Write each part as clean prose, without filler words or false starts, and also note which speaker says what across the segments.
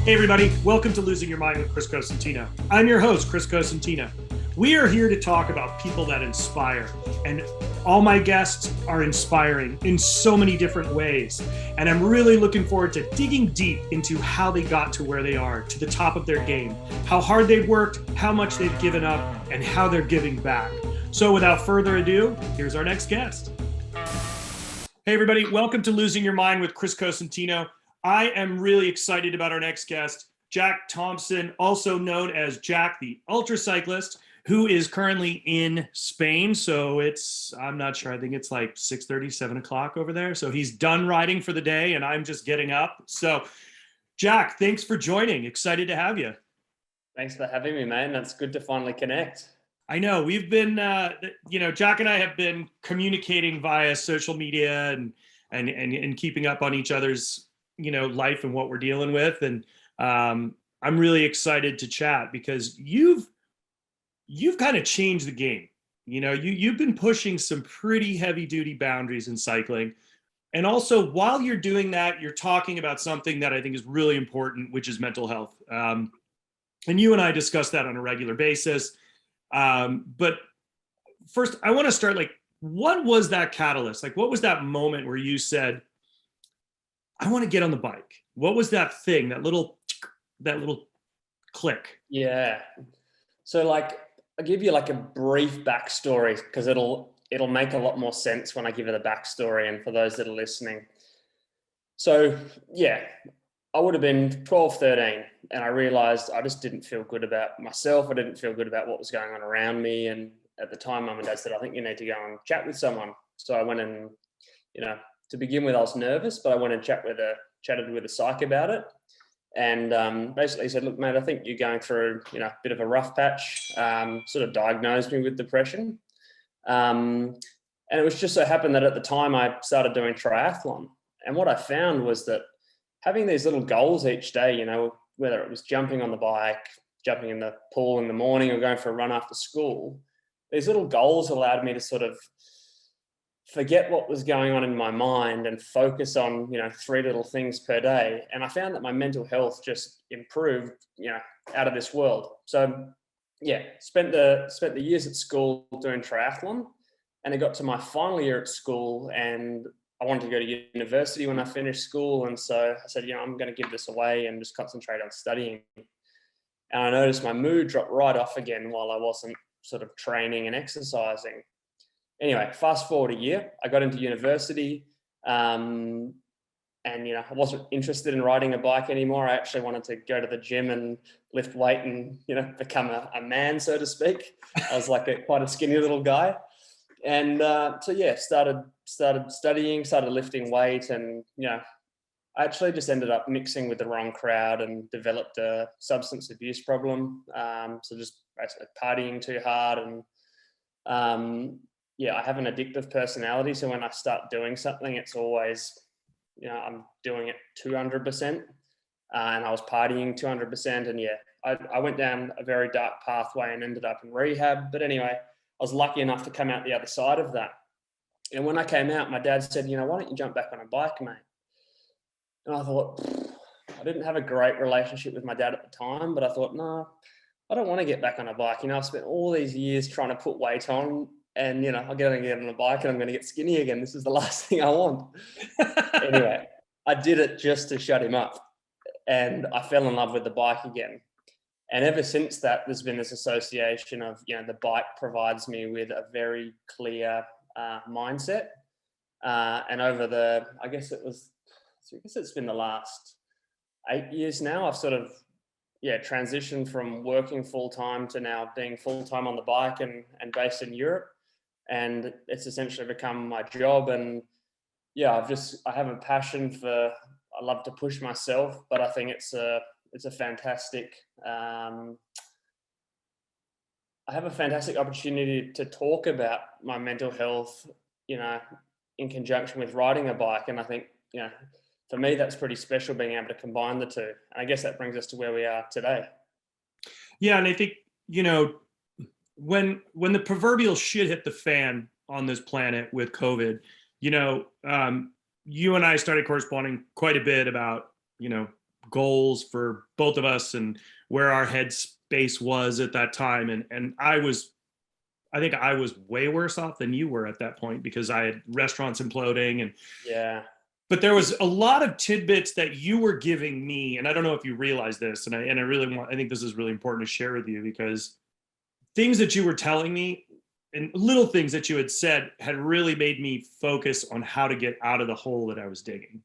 Speaker 1: Hey everybody, welcome to Losing Your Mind with Chris Cosentino. I'm your host, Chris Cosentino. We are here to talk about people that inspire, and all my guests are inspiring in so many different ways. And I'm really looking forward to digging deep into how they got to where they are, to the top of their game, how hard they've worked, how much they've given up, and how they're giving back. So without further ado, here's our next guest. Hey everybody, welcome to Losing Your Mind with Chris Cosentino. I am really excited about our next guest, Jack Thompson, also known as Jack the Ultra Cyclist, who is currently in Spain. So I'm not sure, I think it's like 6:30, 7 o'clock over there. So he's done riding for the day and I'm just getting up. So Jack, thanks for joining. Excited to have you.
Speaker 2: Thanks for having me, man. That's good to finally connect.
Speaker 1: I know we've been, Jack and I have been communicating via social media and keeping up on each other's life and what we're dealing with. And I'm really excited to chat because you've kind of changed the game. You've been pushing some pretty heavy duty boundaries in cycling. And also while you're doing that, you're talking about something that I think is really important, which is mental health. And you and I discuss that on a regular basis. But first I want to start, what was that catalyst? What was that moment where you said, I want to get on the bike? What was that thing, that little click?
Speaker 2: Yeah. So I'll give you a brief backstory because it'll make a lot more sense when I give you the backstory and for those that are listening. So yeah, I would have been 12, 13 and I realized I just didn't feel good about myself. I didn't feel good about what was going on around me. And at the time, Mum and Dad said, I think you need to go and chat with someone. So I went and, to begin with, I was nervous, but I went and chatted with a psych about it. And basically said, look, mate, I think you're going through, a bit of a rough patch, sort of diagnosed me with depression. And it was just so happened that at the time I started doing triathlon. And what I found was that having these little goals each day, whether it was jumping on the bike, jumping in the pool in the morning or going for a run after school, these little goals allowed me to sort of forget what was going on in my mind and focus on, 3 little things per day. And I found that my mental health just improved, out of this world. So yeah, spent the years at school doing triathlon, and it got to my final year at school and I wanted to go to university when I finished school. And so I said, I'm going to give this away and just concentrate on studying. And I noticed my mood dropped right off again while I wasn't sort of training and exercising. Anyway, fast forward a year, I got into university and, I wasn't interested in riding a bike anymore. I actually wanted to go to the gym and lift weight and, become a man, so to speak. I was quite a skinny little guy. And so, yeah, started studying, started lifting weight and, I actually just ended up mixing with the wrong crowd and developed a substance abuse problem. So just basically partying too hard and, I have an addictive personality. So when I start doing something, it's always, I'm doing it 200%. And I was partying 200%. And yeah, I went down a very dark pathway and ended up in rehab. But anyway, I was lucky enough to come out the other side of that. And when I came out, my dad said, why don't you jump back on a bike, mate? And I thought, I didn't have a great relationship with my dad at the time, but I thought, no, I don't want to get back on a bike. I've spent all these years trying to put weight on. And, I'm going to get on a bike and I'm going to get skinny again. This is the last thing I want. Anyway, I did it just to shut him up. And I fell in love with the bike again. And ever since that, there's been this association of, the bike provides me with a very clear mindset. And over I guess it's been the last 8 years now, I've sort of, transitioned from working full-time to now being full-time on the bike and based in Europe. And it's essentially become my job. And I have a passion I love to push myself, but I think it's a fantastic, I have a fantastic opportunity to talk about my mental health, in conjunction with riding a bike. And I think, for me, that's pretty special being able to combine the two. And I guess that brings us to where we are today.
Speaker 1: Yeah. And I think, when the proverbial shit hit the fan on this planet with COVID, you and I started corresponding quite a bit about, goals for both of us and where our headspace was at that time. And I think I was way worse off than you were at that point because I had restaurants imploding and
Speaker 2: Yeah.
Speaker 1: but there was a lot of tidbits that you were giving me, and I don't know if you realize this, and I really want, I think this is really important to share with you because things that you were telling me and little things that you had said had really made me focus on how to get out of the hole that I was digging.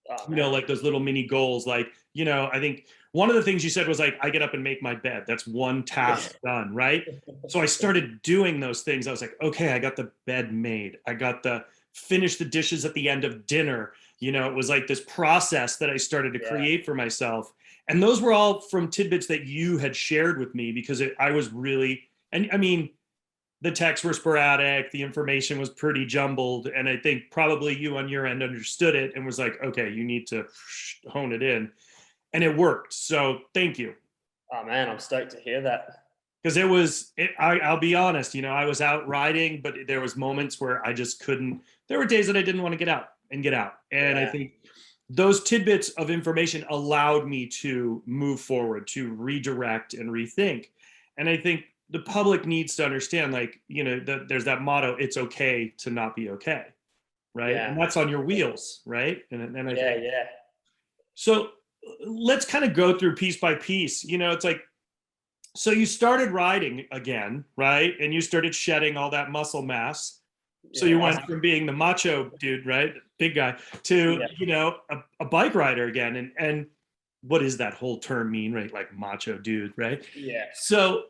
Speaker 2: Oh
Speaker 1: You know,
Speaker 2: man.
Speaker 1: like those little mini goals. Like, you know, I think one of the things you said was like, I get up and make my bed. That's one task done, right? So I started doing those things. I was like, okay, I got the bed made. I got the finish the dishes at the end of dinner. You know, it was like this process that I started to
Speaker 2: Yeah.
Speaker 1: create for myself. And those were all from tidbits that you had shared with me because I was really, and I mean, the texts were sporadic, the information was pretty jumbled, and I think probably you on your end understood it and was like, okay, you need to hone it in, and it worked. So thank you,
Speaker 2: Oh man, I'm stoked to hear that.
Speaker 1: because I'll be honest, you know, I was out riding, but there was moments where I just couldn't. There were days that I didn't want to get out, and I
Speaker 2: Yeah.
Speaker 1: think those tidbits of information allowed me to move forward, to redirect and rethink. And I think the public needs to understand, like, you know, there's that motto, it's okay to not be okay. Right.
Speaker 2: Yeah.
Speaker 1: And that's on your wheels. Right. And I
Speaker 2: Yeah.
Speaker 1: think
Speaker 2: Yeah.
Speaker 1: so. Let's kind of go through piece by piece. You know, it's like, so you started riding again, right? And you started shedding all that muscle mass. So
Speaker 2: Yeah.
Speaker 1: you went from being the macho dude, right, big guy, to
Speaker 2: Yeah.
Speaker 1: you know a bike rider again. And what does that whole term mean, right? Like macho dude, right?
Speaker 2: Yeah.
Speaker 1: So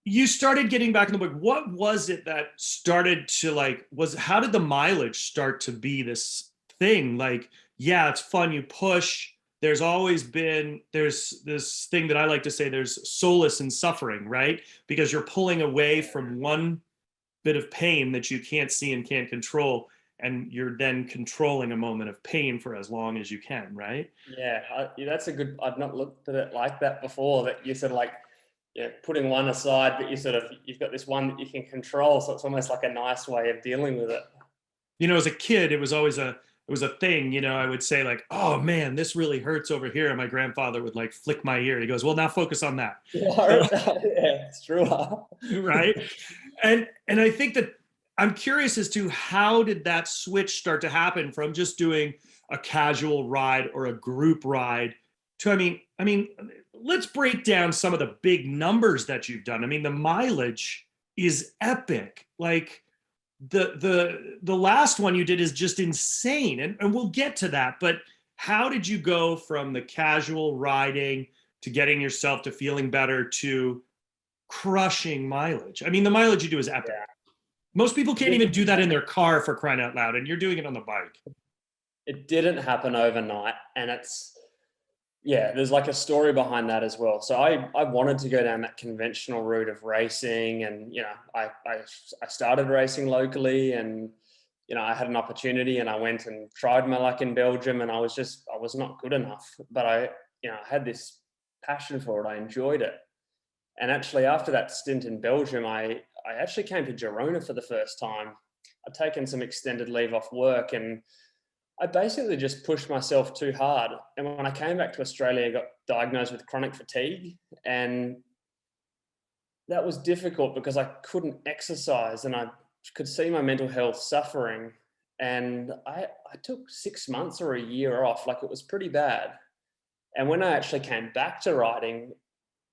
Speaker 1: you started getting back in the book. What was it that started to like? Was how did the mileage start to be this thing? Like, yeah, it's fun. You push. There's this thing that I like to say. There's solace in suffering, right? Because you're pulling away from one bit of pain that you can't see and can't control, and you're then controlling a moment of pain for as long as you can, right?
Speaker 2: Yeah, that's a good. I've not looked at it like that before. That you sort of like, yeah, putting one aside, but you've got this one that you can control. So it's almost like a nice way of dealing with it.
Speaker 1: You know, as a kid, it was a thing. You know, I would say like, "Oh man, this really hurts over here," and my grandfather would like flick my ear. He goes, "Well, now focus on that." So,
Speaker 2: Yeah, it's true.
Speaker 1: right? And I think that I'm curious as to how did that switch start to happen from just doing a casual ride or a group ride to I mean let's break down some of the big numbers that you've done. I mean the mileage is epic. Like the last one you did is just insane, and we'll get to that. But how did you go from the casual riding to getting yourself to feeling better to crushing mileage? I mean, the mileage you do is epic.
Speaker 2: Yeah.
Speaker 1: Most people can't even
Speaker 2: It,
Speaker 1: do that in their car, for crying out loud, and you're doing it on the bike.
Speaker 2: it didn't happen overnight, and it's yeah. There's like a story behind that as well. So I wanted to go down that conventional route of racing, and I started racing locally, and I had an opportunity, and I went and tried my luck in Belgium, and I was not good enough, but I had this passion for it. I enjoyed it. And actually, after that stint in Belgium, I actually came to Girona for the first time. I'd taken some extended leave off work, and I basically just pushed myself too hard. And when I came back to Australia, I got diagnosed with chronic fatigue. And that was difficult because I couldn't exercise and I could see my mental health suffering. And I took 6 months or a year off, like it was pretty bad. And when I actually came back to riding,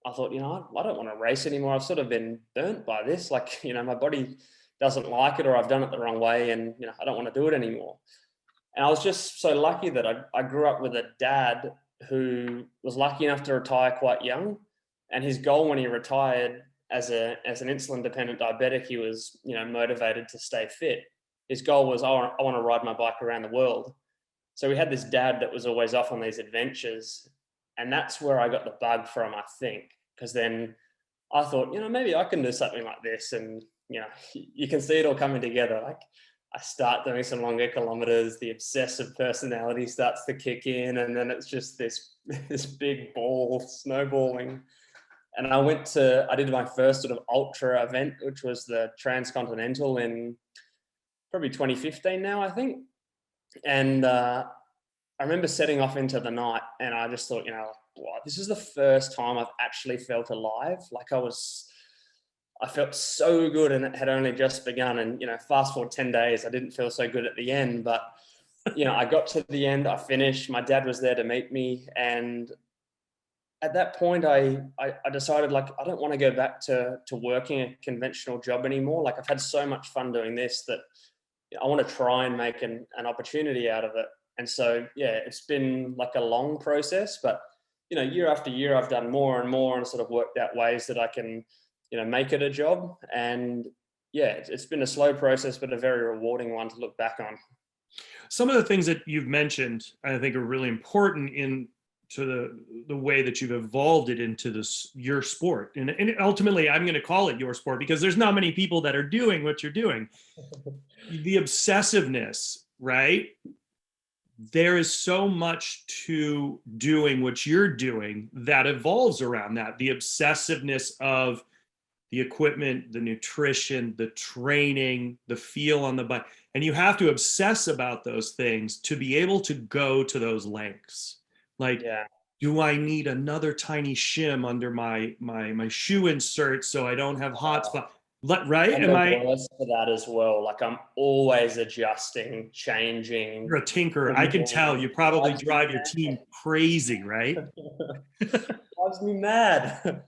Speaker 2: I thought, I don't want to race anymore. I've sort of been burnt by this. Like, my body doesn't like it, or I've done it the wrong way, and I don't want to do it anymore. And I was just so lucky that I grew up with a dad who was lucky enough to retire quite young. And his goal when he retired as an insulin dependent diabetic, he was, motivated to stay fit. His goal was, I want to ride my bike around the world. So we had this dad that was always off on these adventures. And that's where I got the bug from, I think, because then I thought, maybe I can do something like this. And, you can see it all coming together. Like I start doing some longer kilometers, the obsessive personality starts to kick in, and then it's just this big ball snowballing. And I did my first sort of ultra event, which was the Transcontinental in probably 2015 now, I think. And I remember setting off into the night, and I just thought, wow, this is the first time I've actually felt alive. Like I felt so good, and it had only just begun. And, fast forward 10 days, I didn't feel so good at the end, but, I got to the end, I finished, my dad was there to meet me. And at that point, I decided, like, I don't want to go back to working a conventional job anymore. Like, I've had so much fun doing this that I want to try and make an opportunity out of it. And so, yeah, it's been like a long process, but, year after year, I've done more and more and sort of worked out ways that I can, make it a job. And yeah, it's been a slow process, but a very rewarding one to look back on.
Speaker 1: Some of the things that you've mentioned, I think, are really important to the way that you've evolved it into your sport. And ultimately, I'm going to call it your sport because there's not many people that are doing what you're doing. The obsessiveness, right? There is so much to doing what you're doing that evolves around that. The obsessiveness of the equipment, the nutrition, the training, the feel on the bike. And you have to obsess about those things to be able to go to those lengths. Like,
Speaker 2: Yeah.
Speaker 1: Do I need another tiny shim under my shoe insert so I don't have hot spot? Right?
Speaker 2: I'm the worst for that as well. Like, I'm always adjusting, changing.
Speaker 1: You're a tinkerer. I can tell you probably drive your team crazy, right?
Speaker 2: Drives me mad.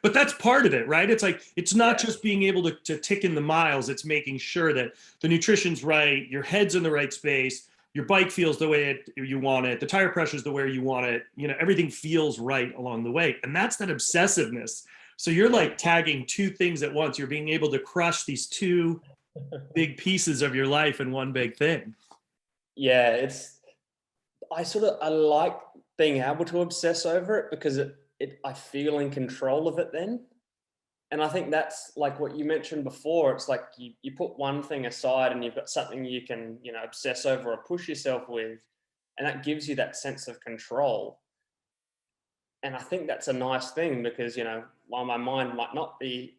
Speaker 1: But that's part of it, right? It's like, it's not just being able to tick in the miles. It's making sure that the nutrition's right, your head's in the right space, your bike feels the way you want it, the tire pressure's the way you want it, everything feels right along the way. And that's that obsessiveness. So you're like tagging two things at once. You're being able to crush these two big pieces of your life in one big thing.
Speaker 2: Yeah, I like being able to obsess over it because I feel in control of it then. And I think that's like what you mentioned before. It's like you put one thing aside and you've got something you can, obsess over or push yourself with. And that gives you that sense of control. And I think that's a nice thing because, while my mind might not be,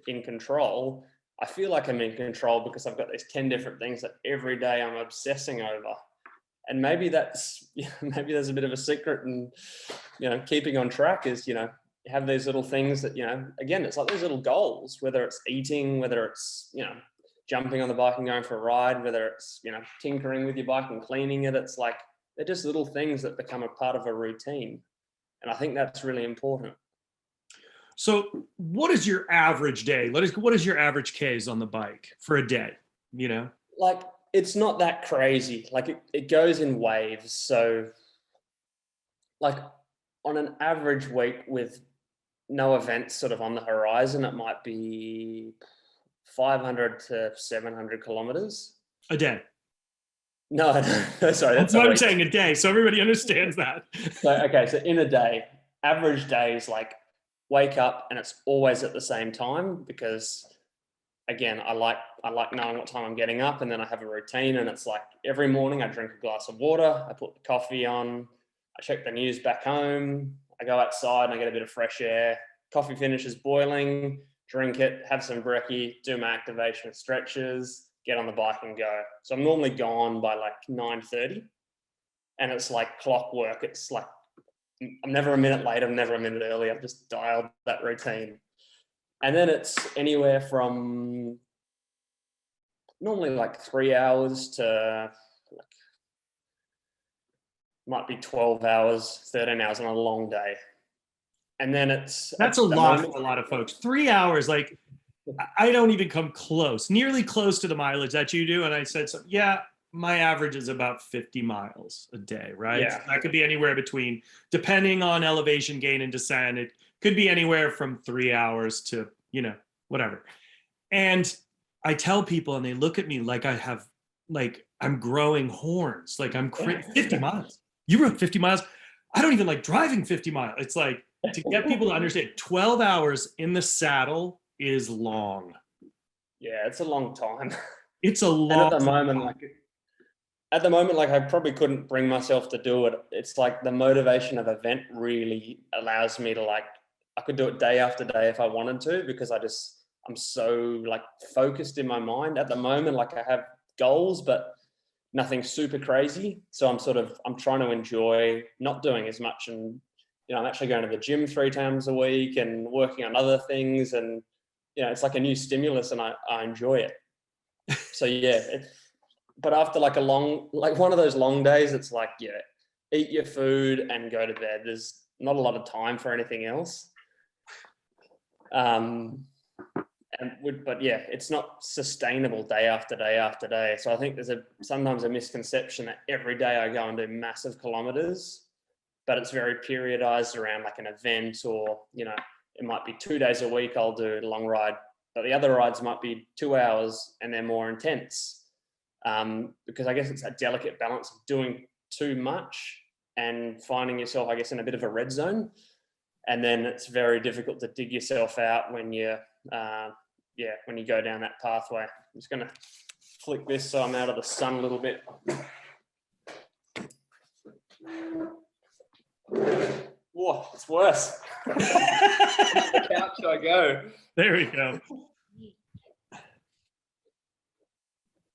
Speaker 2: in control, I feel like I'm in control because I've got these 10 different things that every day I'm obsessing over. And maybe maybe there's a bit of a secret and, keeping on track is, have these little things that, again, it's like those little goals, whether it's eating, whether it's, jumping on the bike and going for a ride, whether it's, tinkering with your bike and cleaning it. It's like, they're just little things that become a part of a routine. And I think that's really important.
Speaker 1: So what is your average day? What is your average Ks on the bike for a day,
Speaker 2: Like, it's not that crazy. Like, it goes in waves. So like on an average week with no events sort of on the horizon, it might be 500 to 700 kilometers
Speaker 1: a day.
Speaker 2: No, sorry, that's
Speaker 1: what I'm saying, a day, so everybody understands that.
Speaker 2: So in a day, average days, like, wake up and it's always at the same time because, again, I like knowing what time I'm getting up, and then I have a routine, and it's like every morning I drink a glass of water, I put the coffee on, I check the news back home, I go outside and I get a bit of fresh air, coffee finishes boiling, drink it, have some brekkie, do my activation stretches, get on the bike and go. So I'm normally gone by like 9:30, and it's like clockwork. It's like I'm never a minute late, I'm never a minute early. I've just dialed that routine. And then it's anywhere from normally like 3 hours to like, might be 12 hours, 13 hours on a long day. And then
Speaker 1: that's a lot for a lot of folks. 3 hours, like, I don't even come nearly close to the mileage that you do. And I said, so, yeah, my average is about 50 miles a day, right?
Speaker 2: Yeah.
Speaker 1: So that could be anywhere between, depending on elevation gain and descent, it could be anywhere from 3 hours to, whatever. And I tell people, and they look at me like I'm growing horns, like I'm 50 miles. You rode 50 miles? I don't even like driving 50 miles. It's like, to get people to understand, 12 hours in the saddle is long.
Speaker 2: Yeah, it's a long time.
Speaker 1: It's a long
Speaker 2: time. At the moment, like I probably couldn't bring myself to do it. It's like the motivation of event really allows me to, like, I could do it day after day if I wanted to, because I'm so like focused in my mind at the moment. Like, I have goals, but nothing super crazy. So I'm trying to enjoy not doing as much, and I'm actually going to the gym 3 times a week and working on other things, and it's like a new stimulus, and I enjoy it. So yeah, but after like one of those long days, it's like, eat your food and go to bed. There's not a lot of time for anything else. But yeah, it's not sustainable day after day after day. So I think there's sometimes a misconception that every day I go and do massive kilometers, but it's very periodized around like an event, or, it might be 2 days a week I'll do a long ride, but the other rides might be 2 hours and they're more intense. Because I guess it's that delicate balance of doing too much and finding yourself, I guess, in a bit of a red zone. And then it's very difficult to dig yourself out when you go down that pathway. I'm just going to flick this so I'm out of the sun a little bit. Whoa, it's worse. The couch I go.
Speaker 1: There we go.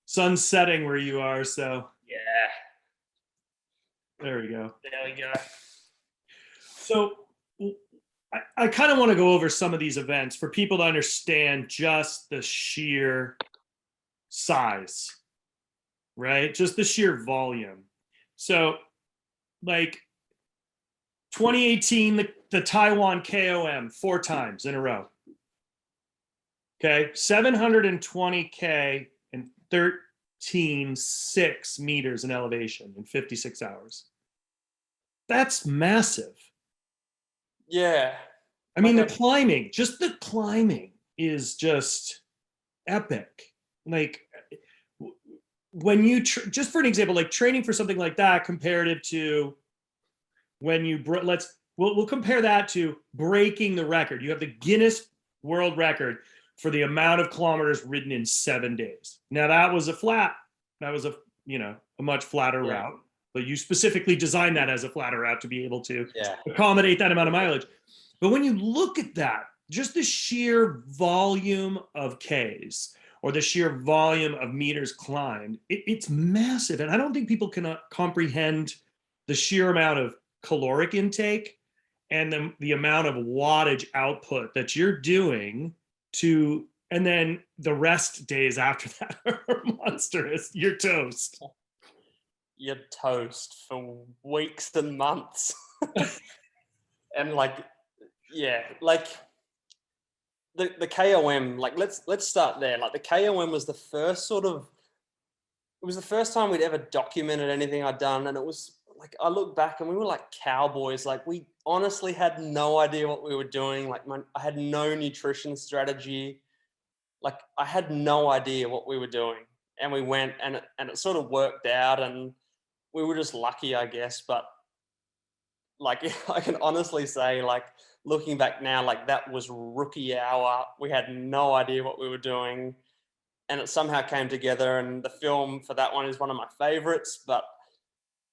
Speaker 1: Sun's setting where you are, so.
Speaker 2: Yeah.
Speaker 1: There we go.
Speaker 2: There we go.
Speaker 1: So I kind of want to go over some of these events for people to understand just the sheer size, right? Just the sheer volume. So like 2018, the Taiwan KOM 4 times in a row. Okay, 720K and 13.6 meters in elevation in 56 hours. That's massive.
Speaker 2: Yeah.
Speaker 1: I mean, the climbing is just epic. Like when you, just for an example, like training for something like that comparative to when you, we'll compare that to breaking the record. You have the Guinness World Record for the amount of kilometers ridden in 7 days. Now that was a much flatter route, but you specifically designed that as a flatter route to be able to accommodate that amount of mileage. But when you look at that, just the sheer volume of Ks or the sheer volume of meters climbed, it's massive. And I don't think people can comprehend the sheer amount of caloric intake and the amount of wattage output that you're doing and then the rest days after that are monstrous. You're toast.
Speaker 2: You're toast for weeks and months. And the KOM, let's start there. Like the KOM was the first time we'd ever documented anything I'd done. And it was like, I look back and we were like cowboys. Like we honestly had no idea what we were doing. Like I had no nutrition strategy. Like I had no idea what we were doing. And we went and it sort of worked out, and we were just lucky, I guess. But like, I can honestly say, like, looking back now, like that was rookie hour. We had no idea what we were doing, and it somehow came together. And the film for that one is one of my favorites. But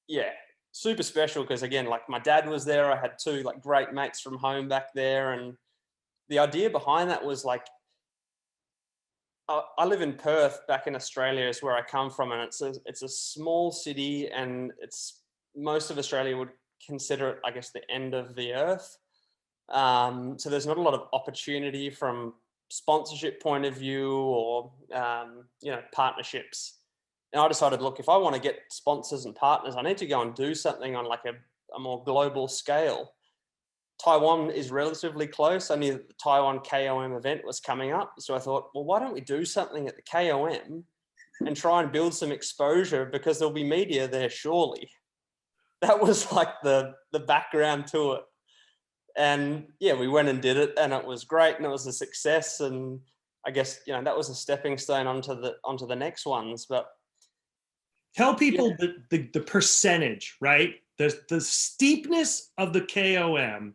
Speaker 2: yeah, super special because, again, like my dad was there. I had 2 like great mates from home back there, and the idea behind that was like, I live in Perth, back in Australia, is where I come from, and it's a small city, and most of Australia would consider it, I guess, the end of the earth. So there's not a lot of opportunity from sponsorship point of view or partnerships. And I decided, look, if I want to get sponsors and partners, I need to go and do something on like a more global scale. Taiwan is relatively close. I knew that the Taiwan KOM event was coming up. So I thought, well, why don't we do something at the KOM and try and build some exposure, because there'll be media there surely. That was like the background to it. And yeah, we went and did it, and it was great, and it was a success. And I guess, that was a stepping stone onto the next ones. But
Speaker 1: tell people the percentage, right? The steepness of the KOM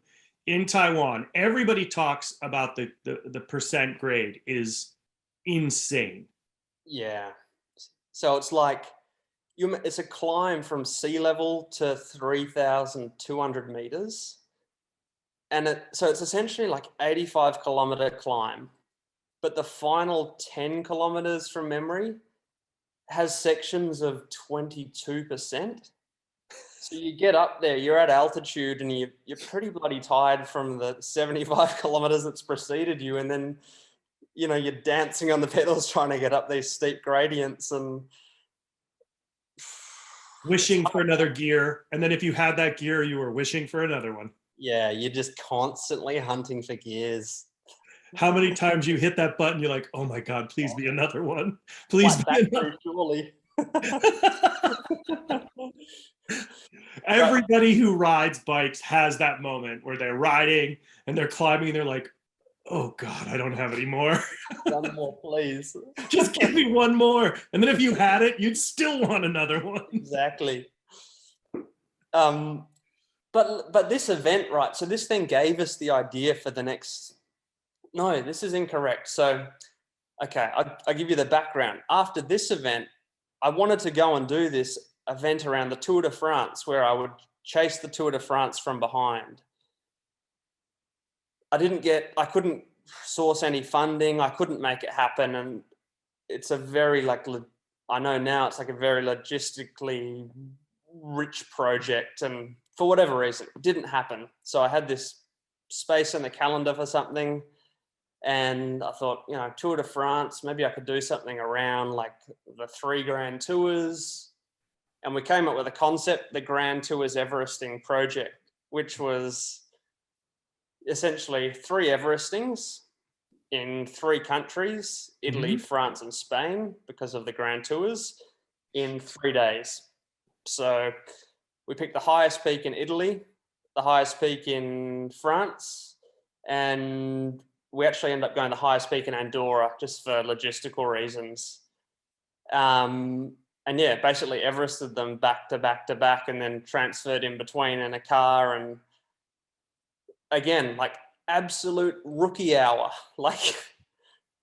Speaker 1: in Taiwan, everybody talks about the percent grade is insane. Yeah.
Speaker 2: So it's like, it's a climb from sea level to 3,200 meters. And so it's essentially like 85-kilometer climb. But the final 10 kilometers, from memory, has sections of 22%. So you get up there, you're at altitude, and you're pretty bloody tired from the 75 kilometers that's preceded you, and then you're dancing on the pedals trying to get up these steep gradients and
Speaker 1: wishing for another gear, and then if you had that gear, you were wishing for another one.
Speaker 2: Yeah, you're just constantly hunting for gears.
Speaker 1: How many times you hit that button, you're like, oh my God, please be another one. Please
Speaker 2: Like
Speaker 1: be another.
Speaker 2: surely.
Speaker 1: Everybody who rides bikes has that moment where they're riding and they're climbing and they're like, oh God, I don't have any more.
Speaker 2: One more, please.
Speaker 1: Just give me one more. And then if you had it, you'd still want another one.
Speaker 2: Exactly. But this event, right? So this thing gave us the idea for the next. No, this is incorrect. So, okay, I'll give you the background. After this event, I wanted to go and do this event around the Tour de France where I would chase the Tour de France from behind. I couldn't source any funding. I couldn't make it happen. And it's a very I know now it's like a very logistically rich project. And for whatever reason, it didn't happen. So I had this space in the calendar for something. And I thought, Tour de France, maybe I could do something around like the 3 Grand Tours. And we came up with a concept, the Grand Tours Everesting project, which was essentially 3 Everestings in 3 countries, Italy, France, and Spain, because of the Grand Tours, in 3 days. So we picked the highest peak in Italy, the highest peak in France, and we actually ended up going the highest peak in Andorra just for logistical reasons. And yeah, basically Everested them back to back to back and then transferred in between in a car. And again, like absolute rookie hour. Like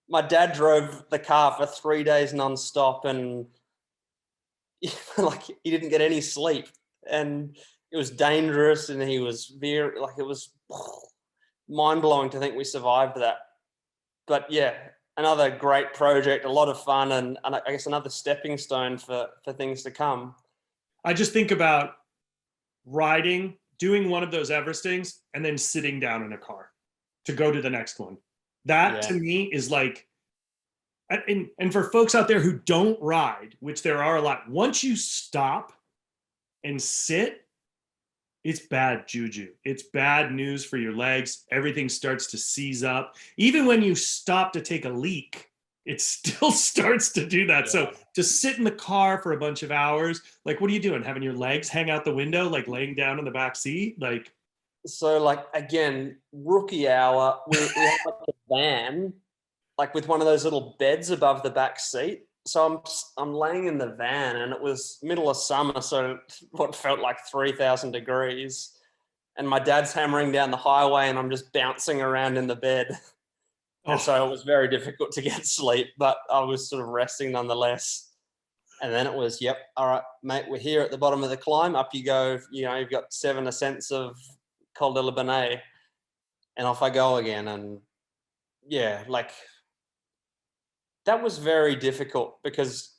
Speaker 2: my dad drove the car for 3 days nonstop and like he didn't get any sleep and it was dangerous and he was it was mind blowing to think we survived that. But yeah, another great project, a lot of fun, and I guess another stepping stone for things to come.
Speaker 1: I just think about riding, doing one of those Everestings, and then sitting down in a car to go to the next one. That to me is like, and for folks out there who don't ride, which there are a lot, once you stop and sit, it's bad juju. It's bad news for your legs. Everything starts to seize up. Even when you stop to take a leak, it still starts to do that. Yeah. So to sit in the car for a bunch of hours, like, what are you doing? Having your legs hang out the window, like laying down in the back seat? Like,
Speaker 2: so like, again, rookie hour, we had like a van, like with one of those little beds above the back seat. So I'm laying in the van and it was middle of summer, so what felt like 3,000 degrees. And my dad's hammering down the highway and I'm just bouncing around in the bed. And so it was very difficult to get sleep, but I was sort of resting nonetheless. And then it was, yep, all right, mate, we're here at the bottom of the climb. Up you go, you've got 7 ascents of Col de la Bonnais. And off I go again. And yeah, like, that was very difficult because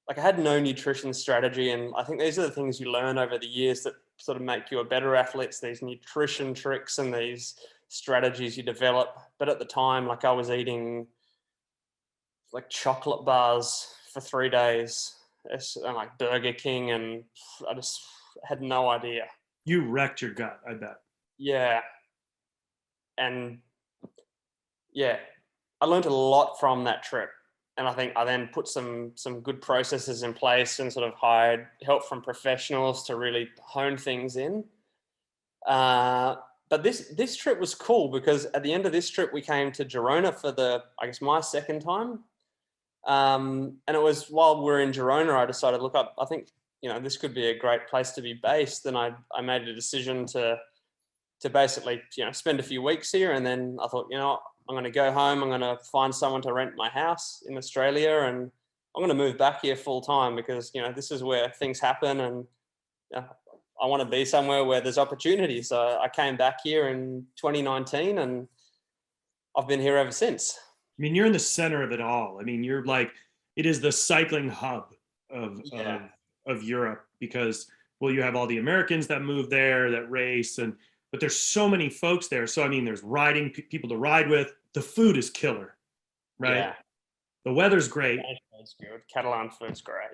Speaker 2: like I had no nutrition strategy. And I think these are the things you learn over the years that sort of make you a better athlete, these nutrition tricks and these strategies you develop. But at the time, like I was eating like chocolate bars for 3 days and like Burger King, and I just had no idea.
Speaker 1: You wrecked your gut, I bet.
Speaker 2: Yeah. And yeah, I learned a lot from that trip. And I think I then put some good processes in place and sort of hired help from professionals to really hone things in. But this trip was cool because at the end of this trip, we came to Girona for my second time. And it was while we were in Girona, I decided, look, I think, this could be a great place to be based. And I made a decision to basically, spend a few weeks here. And then I thought, I'm going to go home. I'm going to find someone to rent my house in Australia, and I'm going to move back here full time because, this is where things happen. And I want to be somewhere where there's opportunity. So I came back here in 2019 and I've been here ever since.
Speaker 1: I mean, you're in the center of it all. I mean, you're like, it is the cycling hub of
Speaker 2: Yeah.
Speaker 1: of Europe because, well, you have all the Americans that move there that race, and but there's so many folks there. So I mean, there's riding people to ride with. The food is killer, right?
Speaker 2: Yeah.
Speaker 1: The weather's great.
Speaker 2: Spanish food's good. Catalan food's great.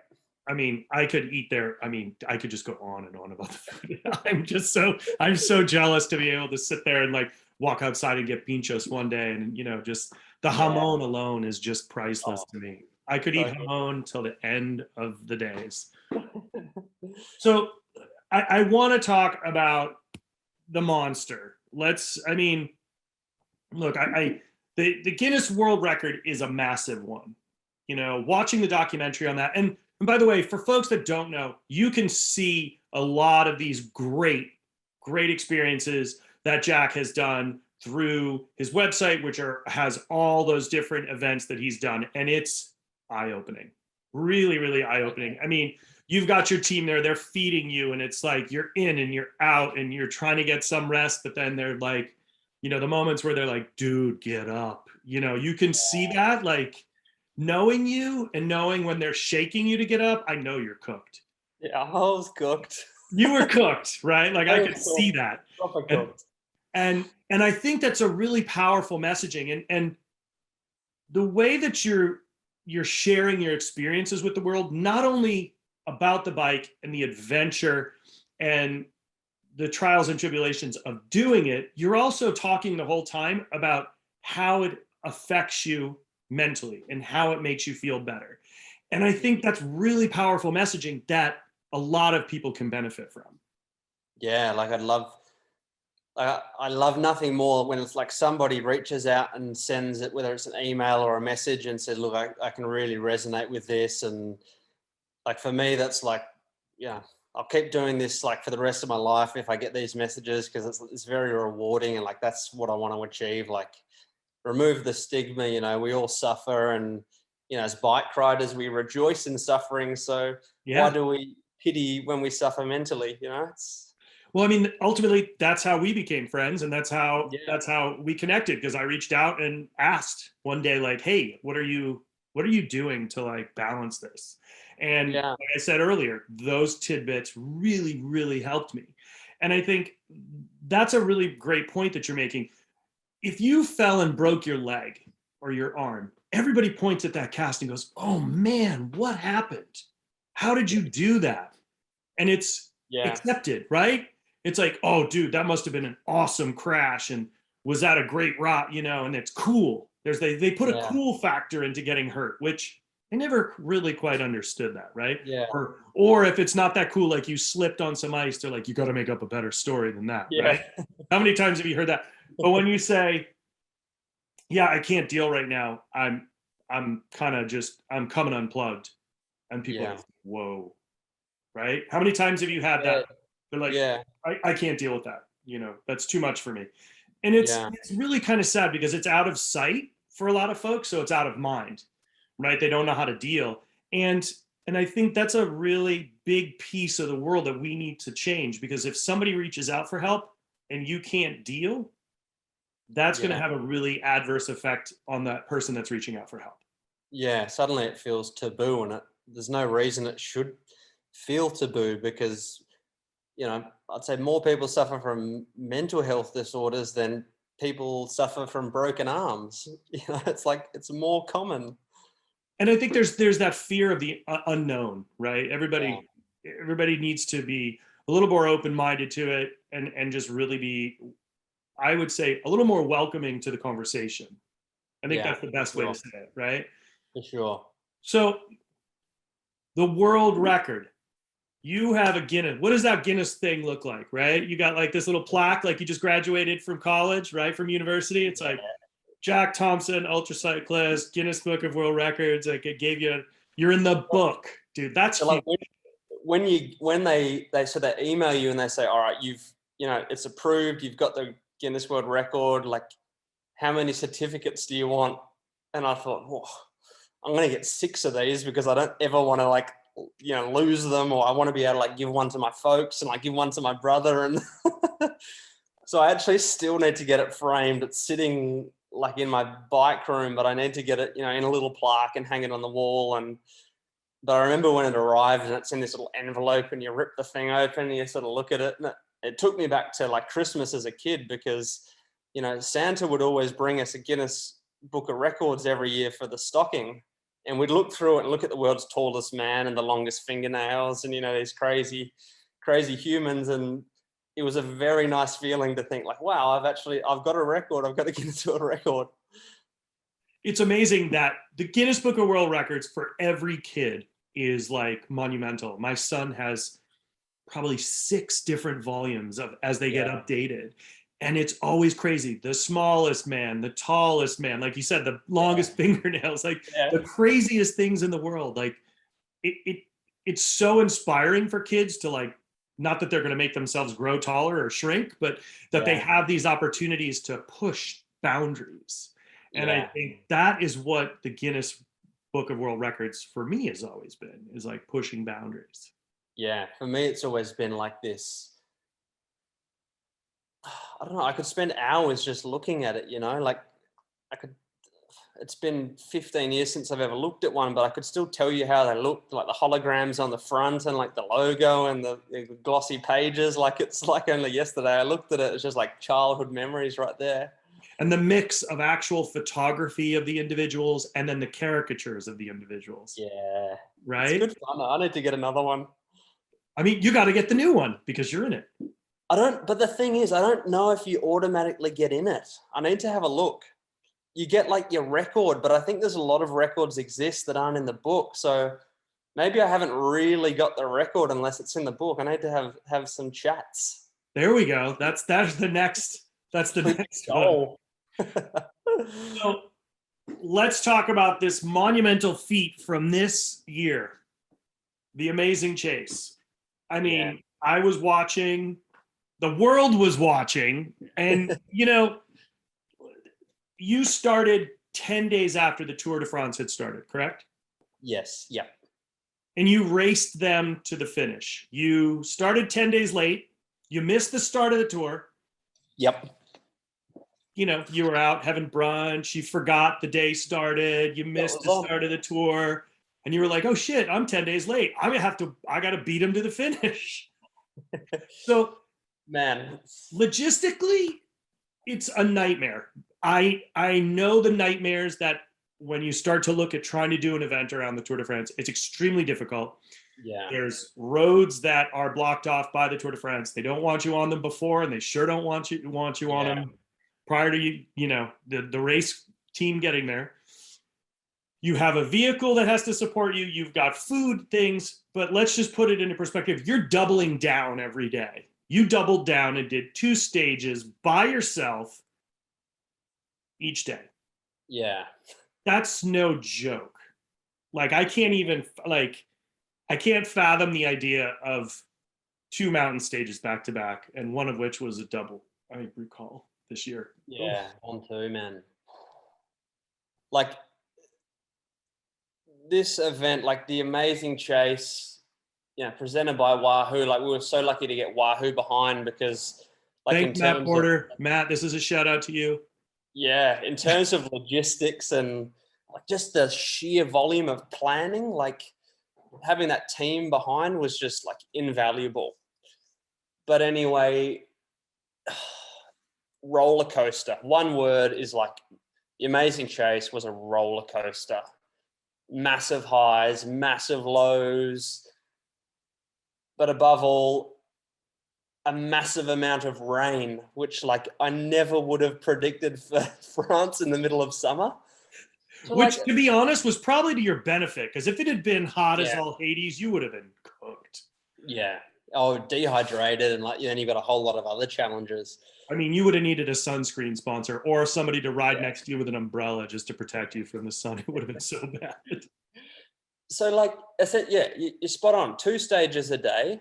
Speaker 1: I mean, I could eat there. I mean, I could just go on and on about the food. I'm so jealous to be able to sit there and like walk outside and get pinchos one day, and just the
Speaker 2: Yeah.
Speaker 1: jamon alone is just priceless
Speaker 2: Oh,
Speaker 1: to me. I could eat
Speaker 2: so good.
Speaker 1: jamon till the end of the days. So I want to talk about the monster. I mean, look, the Guinness World Record is a massive one. Watching the documentary on that, and by the way, for folks that don't know, you can see a lot of these great experiences that Jack has done through his website, which has all those different events that he's done, and it's eye-opening, really, really eye-opening. I mean, you've got your team there, they're feeding you, and it's like you're in and you're out, and you're trying to get some rest, but then they're like, the moments where they're like, dude, get up. You can see that, like, knowing you and knowing when they're shaking you to get up, I know you're cooked.
Speaker 2: Yeah, I was cooked.
Speaker 1: You were cooked, right? Like I could see that.
Speaker 2: Proper cooked.
Speaker 1: And I think that's a really powerful messaging. And the way that you're sharing your experiences with the world, not only about the bike and the adventure and the trials and tribulations of doing it, you're also talking the whole time about how it affects you mentally and how it makes you feel better. And I think that's really powerful messaging that a lot of people can benefit from.
Speaker 2: Yeah, like I love nothing more when it's like somebody reaches out and sends it, whether it's an email or a message, and says, look, I can really resonate with this. And like for me, that's like, yeah, I'll keep doing this like for the rest of my life if I get these messages, because it's very rewarding, and like that's what I want to achieve. Like remove the stigma, we all suffer, and as bike riders we rejoice in suffering. So why do we pity when we suffer mentally?
Speaker 1: Well, I mean, ultimately that's how we became friends, and that's how we connected, because I reached out and asked one day, like, hey, what are you doing to like balance this? And like I said earlier, those tidbits really, really helped me. And I think that's a really great point that you're making. If you fell and broke your leg or your arm, everybody points at that cast and goes, oh man, what happened? How did you do that? And it's accepted, right? It's like, oh dude, that must have been an awesome crash, and was that a great rot, and it's cool. They put a cool factor into getting hurt, which I never really quite understood that, right?
Speaker 2: Yeah.
Speaker 1: Or if it's not that cool, like you slipped on some ice, they're like, you got to make up a better story than that, right? How many times have you heard that? But when you say, yeah, I can't deal right now, I'm coming unplugged, and people are like, whoa, right? How many times have you had that? They're like, I can't deal with that. That's too much for me. And it's really kind of sad, because it's out of sight for a lot of folks, so it's out of mind, right? They don't know how to deal. And I think that's a really big piece of the world that we need to change, because if somebody reaches out for help and you can't deal, that's going to have a really adverse effect on that person that's reaching out for help.
Speaker 2: Yeah, suddenly it feels taboo, and there's no reason it should feel taboo, because I'd say more people suffer from mental health disorders than people suffer from broken arms. It's like it's more common.
Speaker 1: And I think there's that fear of the unknown, right? Everybody needs to be a little more open-minded to it, and just really be, I would say, a little more welcoming to the conversation. I think that's the best way to say it, right?
Speaker 2: For sure.
Speaker 1: So the world record. You have a Guinness. What does that Guinness thing look like, right? You got like this little plaque, like you just graduated from college, right? From university. It's like Jack Thompson, ultra cyclist, Guinness Book of World Records. Like it gave you, you're in the book, dude. That's
Speaker 2: so like when they email you and they say, all right, it's approved. You've got the Guinness World Record. Like, how many certificates do you want? And I thought, whoa, I'm going to get 6 of these, because I don't ever want to like, lose them, or I want to be able to like give one to my folks and like give one to my brother. And so I actually still need to get it framed. It's sitting like in my bike room, but I need to get it, in a little plaque and hang it on the wall. And But I remember when it arrived and it's in this little envelope and you rip the thing open and you sort of look at it, and it took me back to like Christmas as a kid, because, you know, Santa would always bring us a Guinness Book of Records every year for the stocking. And we'd look through it and look at the world's tallest man and the longest fingernails and, you know, these crazy humans. And it was a very nice feeling to think like, wow, I've got a record. I've got a Guinness World Record.
Speaker 1: It's amazing that the Guinness Book of World Records for every kid is like monumental. My son has probably 6 different volumes of as they get updated. And it's always crazy. The smallest man, the tallest man, like you said, the longest fingernails, like the craziest things in the world. Like it's so inspiring for kids to, like, not that they're going to make themselves grow taller or shrink, but that they have these opportunities to push boundaries. And I think that is what the Guinness Book of World Records for me has always been, is like pushing boundaries.
Speaker 2: Yeah, for me, it's always been like this. I don't know, I could spend hours just looking at it, you know, like it's been 15 years since I've ever looked at one, but I could still tell you how they looked, like the holograms on the front and like the logo and the glossy pages. Like it's like only yesterday I looked at it. It's just like childhood memories right there.
Speaker 1: And the mix of actual photography of the individuals and then the caricatures of the individuals.
Speaker 2: Yeah.
Speaker 1: Right?
Speaker 2: It's good fun. I need to get another one.
Speaker 1: I mean, you got to get the new one because you're in it.
Speaker 2: But the thing is, I don't know if you automatically get in it. I need to have a look. You get like your record, but I think there's a lot of records exist that aren't in the book. So maybe I haven't really got the record unless it's in the book. I need to have some chats.
Speaker 1: There we go. That's the next goal. So let's talk about this monumental feat from this year, the Amazing Chase. I mean, I was watching, the world was watching, and you know, you started 10 days after the Tour de France had started, correct?
Speaker 2: Yes. Yeah.
Speaker 1: And you raced them to the finish. You started 10 days late. You missed the start of the tour.
Speaker 2: Yep.
Speaker 1: You know, you were out having brunch. You forgot the day started. You missed the start of the tour. And you were like, oh shit, I'm 10 days late. I got to beat him to the finish. So,
Speaker 2: man,
Speaker 1: logistically, it's a nightmare. I know the nightmares that when you start to look at trying to do an event around the Tour de France, it's extremely difficult.
Speaker 2: Yeah.
Speaker 1: There's roads that are blocked off by the Tour de France. They don't want you on them before, and they sure don't want you on them prior to the race team getting there. You have a vehicle that has to support you. You've got food things, but let's just put it into perspective. You're doubling down every day. You doubled down and did 2 stages by yourself each day.
Speaker 2: Yeah.
Speaker 1: That's no joke. Like, I can't fathom the idea of 2 mountain stages back to back, and one of which was a double, I recall, this year.
Speaker 2: Yeah, on too, man. Like, this event, like the Amazing Chase, you know, presented by Wahoo, like we were so lucky to get Wahoo behind, because like
Speaker 1: thank Matt Porter. Matt, this is a shout out to you.
Speaker 2: Yeah, in terms of logistics and like just the sheer volume of planning, like having that team behind was just like invaluable. But anyway, roller coaster. One word is like, the Amazing Chase was a roller coaster. Massive highs, massive lows, but above all, a massive amount of rain, which like I never would have predicted for France in the middle of summer.
Speaker 1: So which, to be honest, was probably to your benefit, because if it had been hot as all Hades, you would have been cooked.
Speaker 2: Yeah. Oh, dehydrated, and like then you've got a whole lot of other challenges.
Speaker 1: I mean, you would have needed a sunscreen sponsor or somebody to ride next to you with an umbrella just to protect you from the sun. It would have been so bad.
Speaker 2: So like I said, you're spot on. 2 stages a day.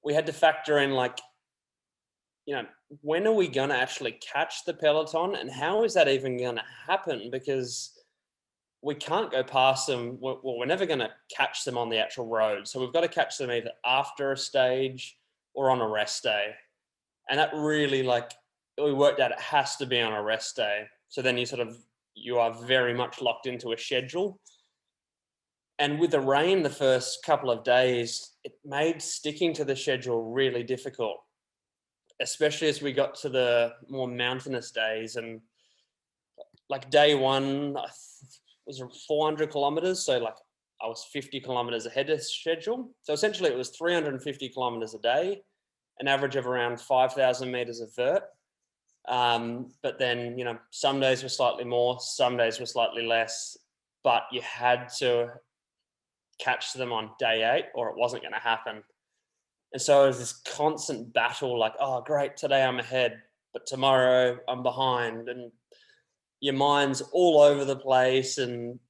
Speaker 2: We had to factor in like, you know, when are we going to actually catch the peloton, and how is that even going to happen? Because we can't go past them. We're never going to catch them on the actual road. So we've got to catch them either after a stage or on a rest day. And that really, like, we worked out it has to be on a rest day. So then you are very much locked into a schedule. And with the rain the first couple of days, it made sticking to the schedule really difficult, especially as we got to the more mountainous days. And like day one was 400 kilometers. So like I was 50 kilometers ahead of schedule. So essentially it was 350 kilometers a day, an average of around 5,000 meters of vert. But then, you know, some days were slightly more, some days were slightly less, but you had to catch them on day 8 or it wasn't going to happen. And so it was this constant battle, like, oh, great, today I'm ahead, but tomorrow I'm behind. And your mind's all over the place. And,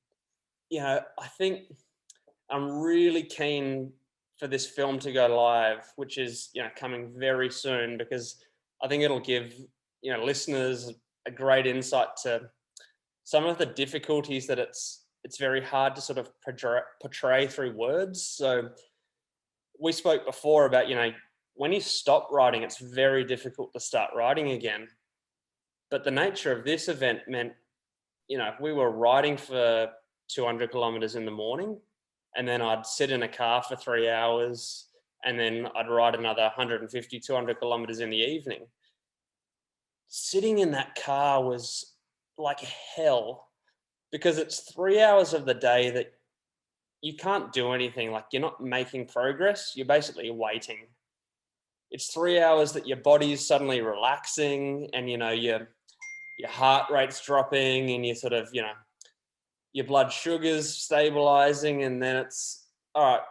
Speaker 2: you know, I think I'm really keen for this film to go live, which is, you know, coming very soon, because I think it'll give, you know, listeners a great insight to some of the difficulties that it's very hard to sort of portray through words. So we spoke before about, you know, when you stop riding, it's very difficult to start riding again. But the nature of this event meant, you know, we were riding for 200 kilometers in the morning, and then I'd sit in a car for 3 hours, and then I'd ride another 150, 200 kilometers in the evening. Sitting in that car was like hell, because it's 3 hours of the day that you can't do anything. Like, you're not making progress. You're basically waiting. It's 3 hours that your body's suddenly relaxing, and, you know, your heart rate's dropping, and you sort of, you know, your blood sugar's stabilizing, and then it's, all right,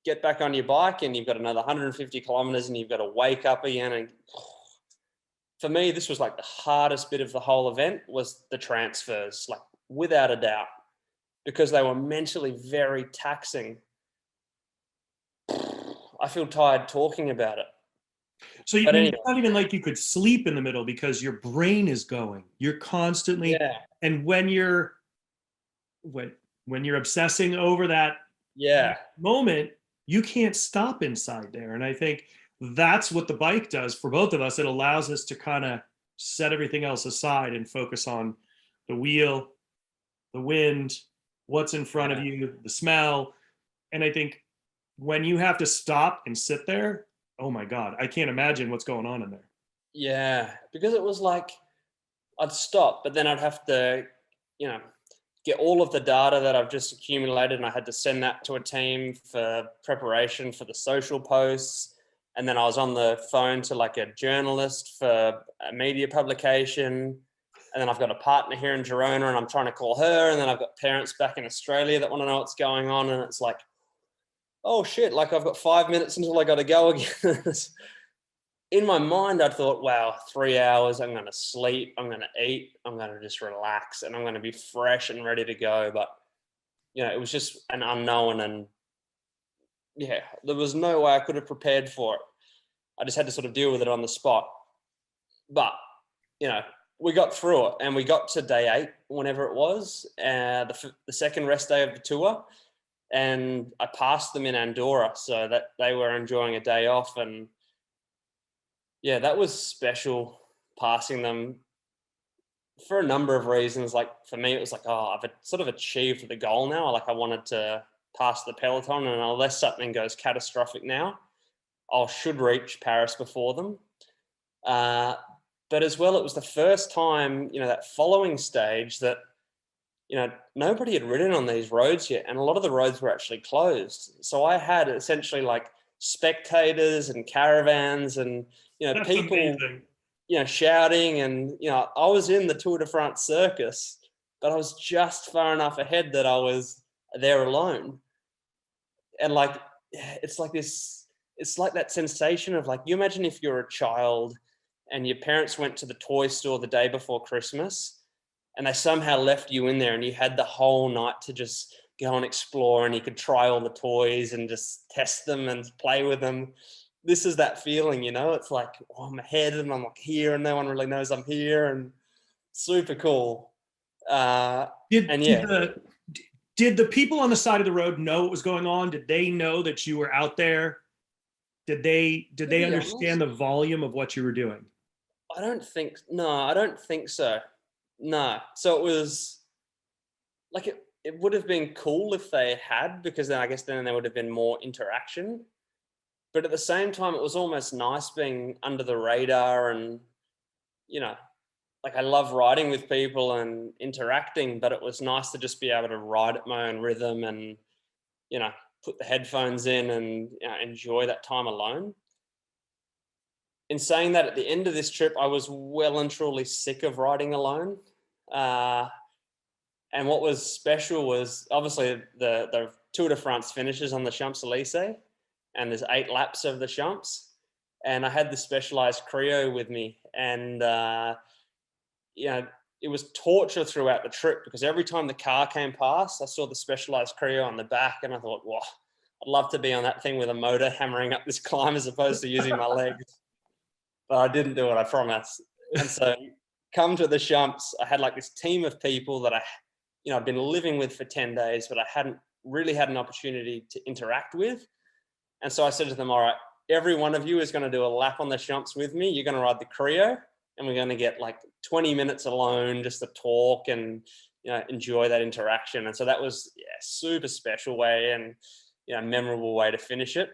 Speaker 2: get back on your bike, and you've got another 150 kilometers, and you've got to wake up again. And for me, this was like the hardest bit of the whole event, was the transfers, like without a doubt, because they were mentally very taxing. I feel tired talking about it.
Speaker 1: So
Speaker 2: But
Speaker 1: anyway,
Speaker 2: anyway,
Speaker 1: it's not even like you could sleep in the middle, because your brain is going. You're constantly,
Speaker 2: yeah,
Speaker 1: and when you're obsessing over that
Speaker 2: yeah,
Speaker 1: moment, you can't stop inside there. And I think that's what the bike does for both of us. It allows us to kind of set everything else aside and focus on the wheel, the wind, what's in front of
Speaker 2: yeah,
Speaker 1: you, the smell. And I think when you have to stop and sit there, oh my God, I can't imagine what's going on in there.
Speaker 2: yeah. Because it was like, I'd stop, but then I'd have to, you know, get all of the data that I've just accumulated, and I had to send that to a team for preparation for the social posts. And then I was on the phone to like a journalist for a media publication. And then I've got a partner here in Girona, and I'm trying to call her. And then I've got parents back in Australia that want to know what's going on. And it's like, oh shit, like I've got 5 minutes until I got to go again. In my mind, I thought, wow, 3 hours, I'm going to sleep, I'm going to eat, I'm going to just relax, and I'm going to be fresh and ready to go. But, you know, it was just an unknown, and yeah, there was no way I could have prepared for it. I just had to sort of deal with it on the spot. But, you know, we got through it, and we got to day 8, whenever it was, the second rest day of the tour, and I passed them in Andorra, so that they were enjoying a day off. And yeah, that was special, passing them, for a number of reasons. Like for me, it was like, oh, I've sort of achieved the goal now. Like I wanted to pass the peloton, and unless something goes catastrophic now, I should reach Paris before them. But as well, it was the first time, you know, that following stage that, you know, nobody had ridden on these roads yet, and a lot of the roads were actually closed. So I had essentially like spectators and caravans, and, you know,
Speaker 1: That's
Speaker 2: people,
Speaker 1: amazing.
Speaker 2: you know, shouting. And, you know, I was in the Tour de France circus, but I was just far enough ahead that I was there alone. And like, it's like this, it's like that sensation of like, you imagine if you're a child and your parents went to the toy store the day before Christmas, and they somehow left you in there, and you had the whole night to just go and explore, and you could try all the toys and just test them and play with them. This is that feeling, you know. It's like, oh, I'm ahead, and I'm like here, and no one really knows I'm here, and super cool.
Speaker 1: Did,
Speaker 2: And
Speaker 1: did
Speaker 2: yeah,
Speaker 1: the did the people on the side of the road know what was going on? Did they know that you were out there? Did
Speaker 2: to
Speaker 1: they
Speaker 2: be honest,
Speaker 1: understand the volume of what you were doing?
Speaker 2: I don't think so. No. So it was like, it would have been cool if they had, because then I guess then there would have been more interaction. But at the same time, it was almost nice being under the radar and, like I love riding with people and interacting, but it was nice to just be able to ride at my own rhythm and, put the headphones in and enjoy that time alone. In saying that, at the end of this trip, I was well and truly sick of riding alone. And what was special was obviously the Tour de France finishes on the Champs-Élysées, and there's 8 laps of the Champs. And I had the Specialized Creo with me, and it was torture throughout the trip, because every time the car came past, I saw the Specialized Creo on the back, and I thought, wow, I'd love to be on that thing with a motor hammering up this climb as opposed to using my legs. But I didn't do it, I promise. And so come to the Champs, I had like this team of people that I'd been living with for 10 days, but I hadn't really had an opportunity to interact with. And so I said to them, all right, every one of you is going to do a lap on the Champs with me. You're going to ride the Creo, and we're going to get like 20 minutes alone just to talk and, enjoy that interaction. And so that was super special way and, memorable way to finish it,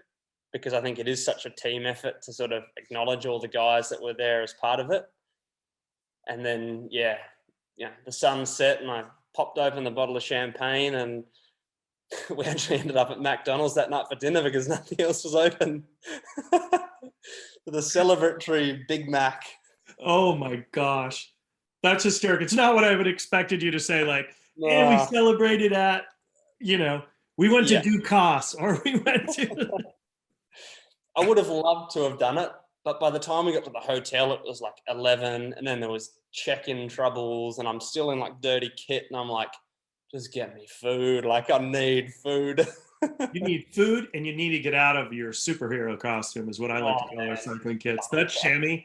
Speaker 2: because I think it is such a team effort to sort of acknowledge all the guys that were there as part of it. And then, the sun set and I popped open the bottle of champagne, and we actually ended up at McDonald's that night for dinner because nothing else was open. The celebratory Big Mac.
Speaker 1: Oh my gosh. That's hysterical. It's not what I would have expected you to say, like, and we celebrated at, we went to Ducasse, or we went to...
Speaker 2: I would have loved to have done it, but by the time we got to the hotel, it was like 11, and then there was check-in troubles, and I'm still in like dirty kit, and I'm like, just get me food. Like, I need food.
Speaker 1: You need food, and you need to get out of your superhero costume, is what I like to call our cycling kits. That chamois.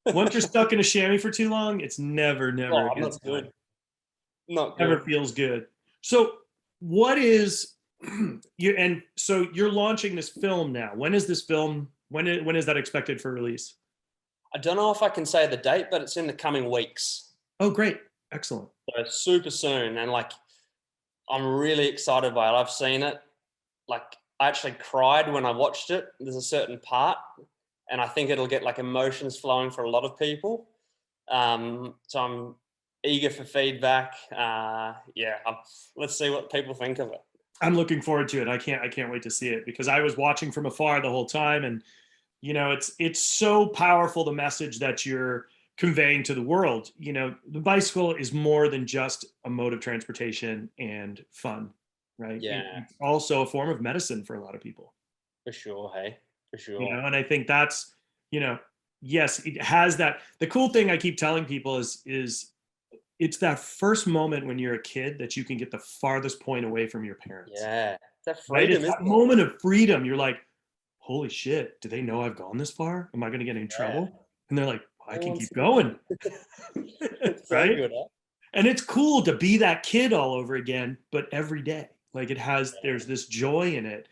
Speaker 1: Once you're stuck in a chamois for too long, it's never
Speaker 2: not good. Not good.
Speaker 1: Never feels good. So what is and so you're launching this film now. When is this film? When is that expected for release?
Speaker 2: I don't know if I can say the date, but it's in the coming weeks.
Speaker 1: Oh, great. Excellent.
Speaker 2: So super soon. And like, I'm really excited by it. I've seen it. Like, I actually cried when I watched it. There's a certain part, and I think it'll get like emotions flowing for a lot of people. So I'm eager for feedback. Let's see what people think of it.
Speaker 1: I'm looking forward to it. I can't wait to see it, because I was watching from afar the whole time, and it's so powerful, the message that you're conveying to the world. The bicycle is more than just a mode of transportation and fun, right?
Speaker 2: Yeah.
Speaker 1: It's also a form of medicine for a lot of people.
Speaker 2: For sure, hey, for sure.
Speaker 1: And I think that's, yes, it has that. The cool thing I keep telling people is it's that first moment when you're a kid that you can get the farthest point away from your parents.
Speaker 2: Yeah, that
Speaker 1: freedom. Right? It's that moment of freedom. You're like, holy shit, do they know I've gone this far? Am I going to get in trouble? And they're like, I can keep going.
Speaker 2: It's
Speaker 1: right?
Speaker 2: So good, huh?
Speaker 1: And it's cool to be that kid all over again, but every day. Like, there's this joy in it.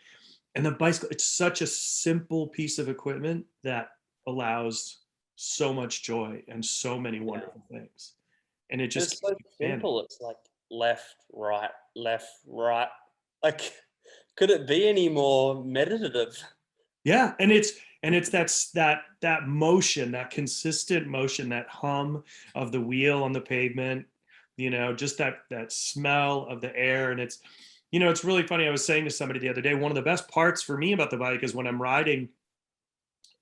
Speaker 1: And the bicycle, it's such a simple piece of equipment that allows so much joy and so many wonderful things. And it just,
Speaker 2: it's so simple. It's like left, right. Like, could it be any more meditative?
Speaker 1: Yeah. And it's that motion, that consistent motion, that hum of the wheel on the pavement, just that smell of the air. And it's, it's really funny. I was saying to somebody the other day, one of the best parts for me about the bike is when I'm riding,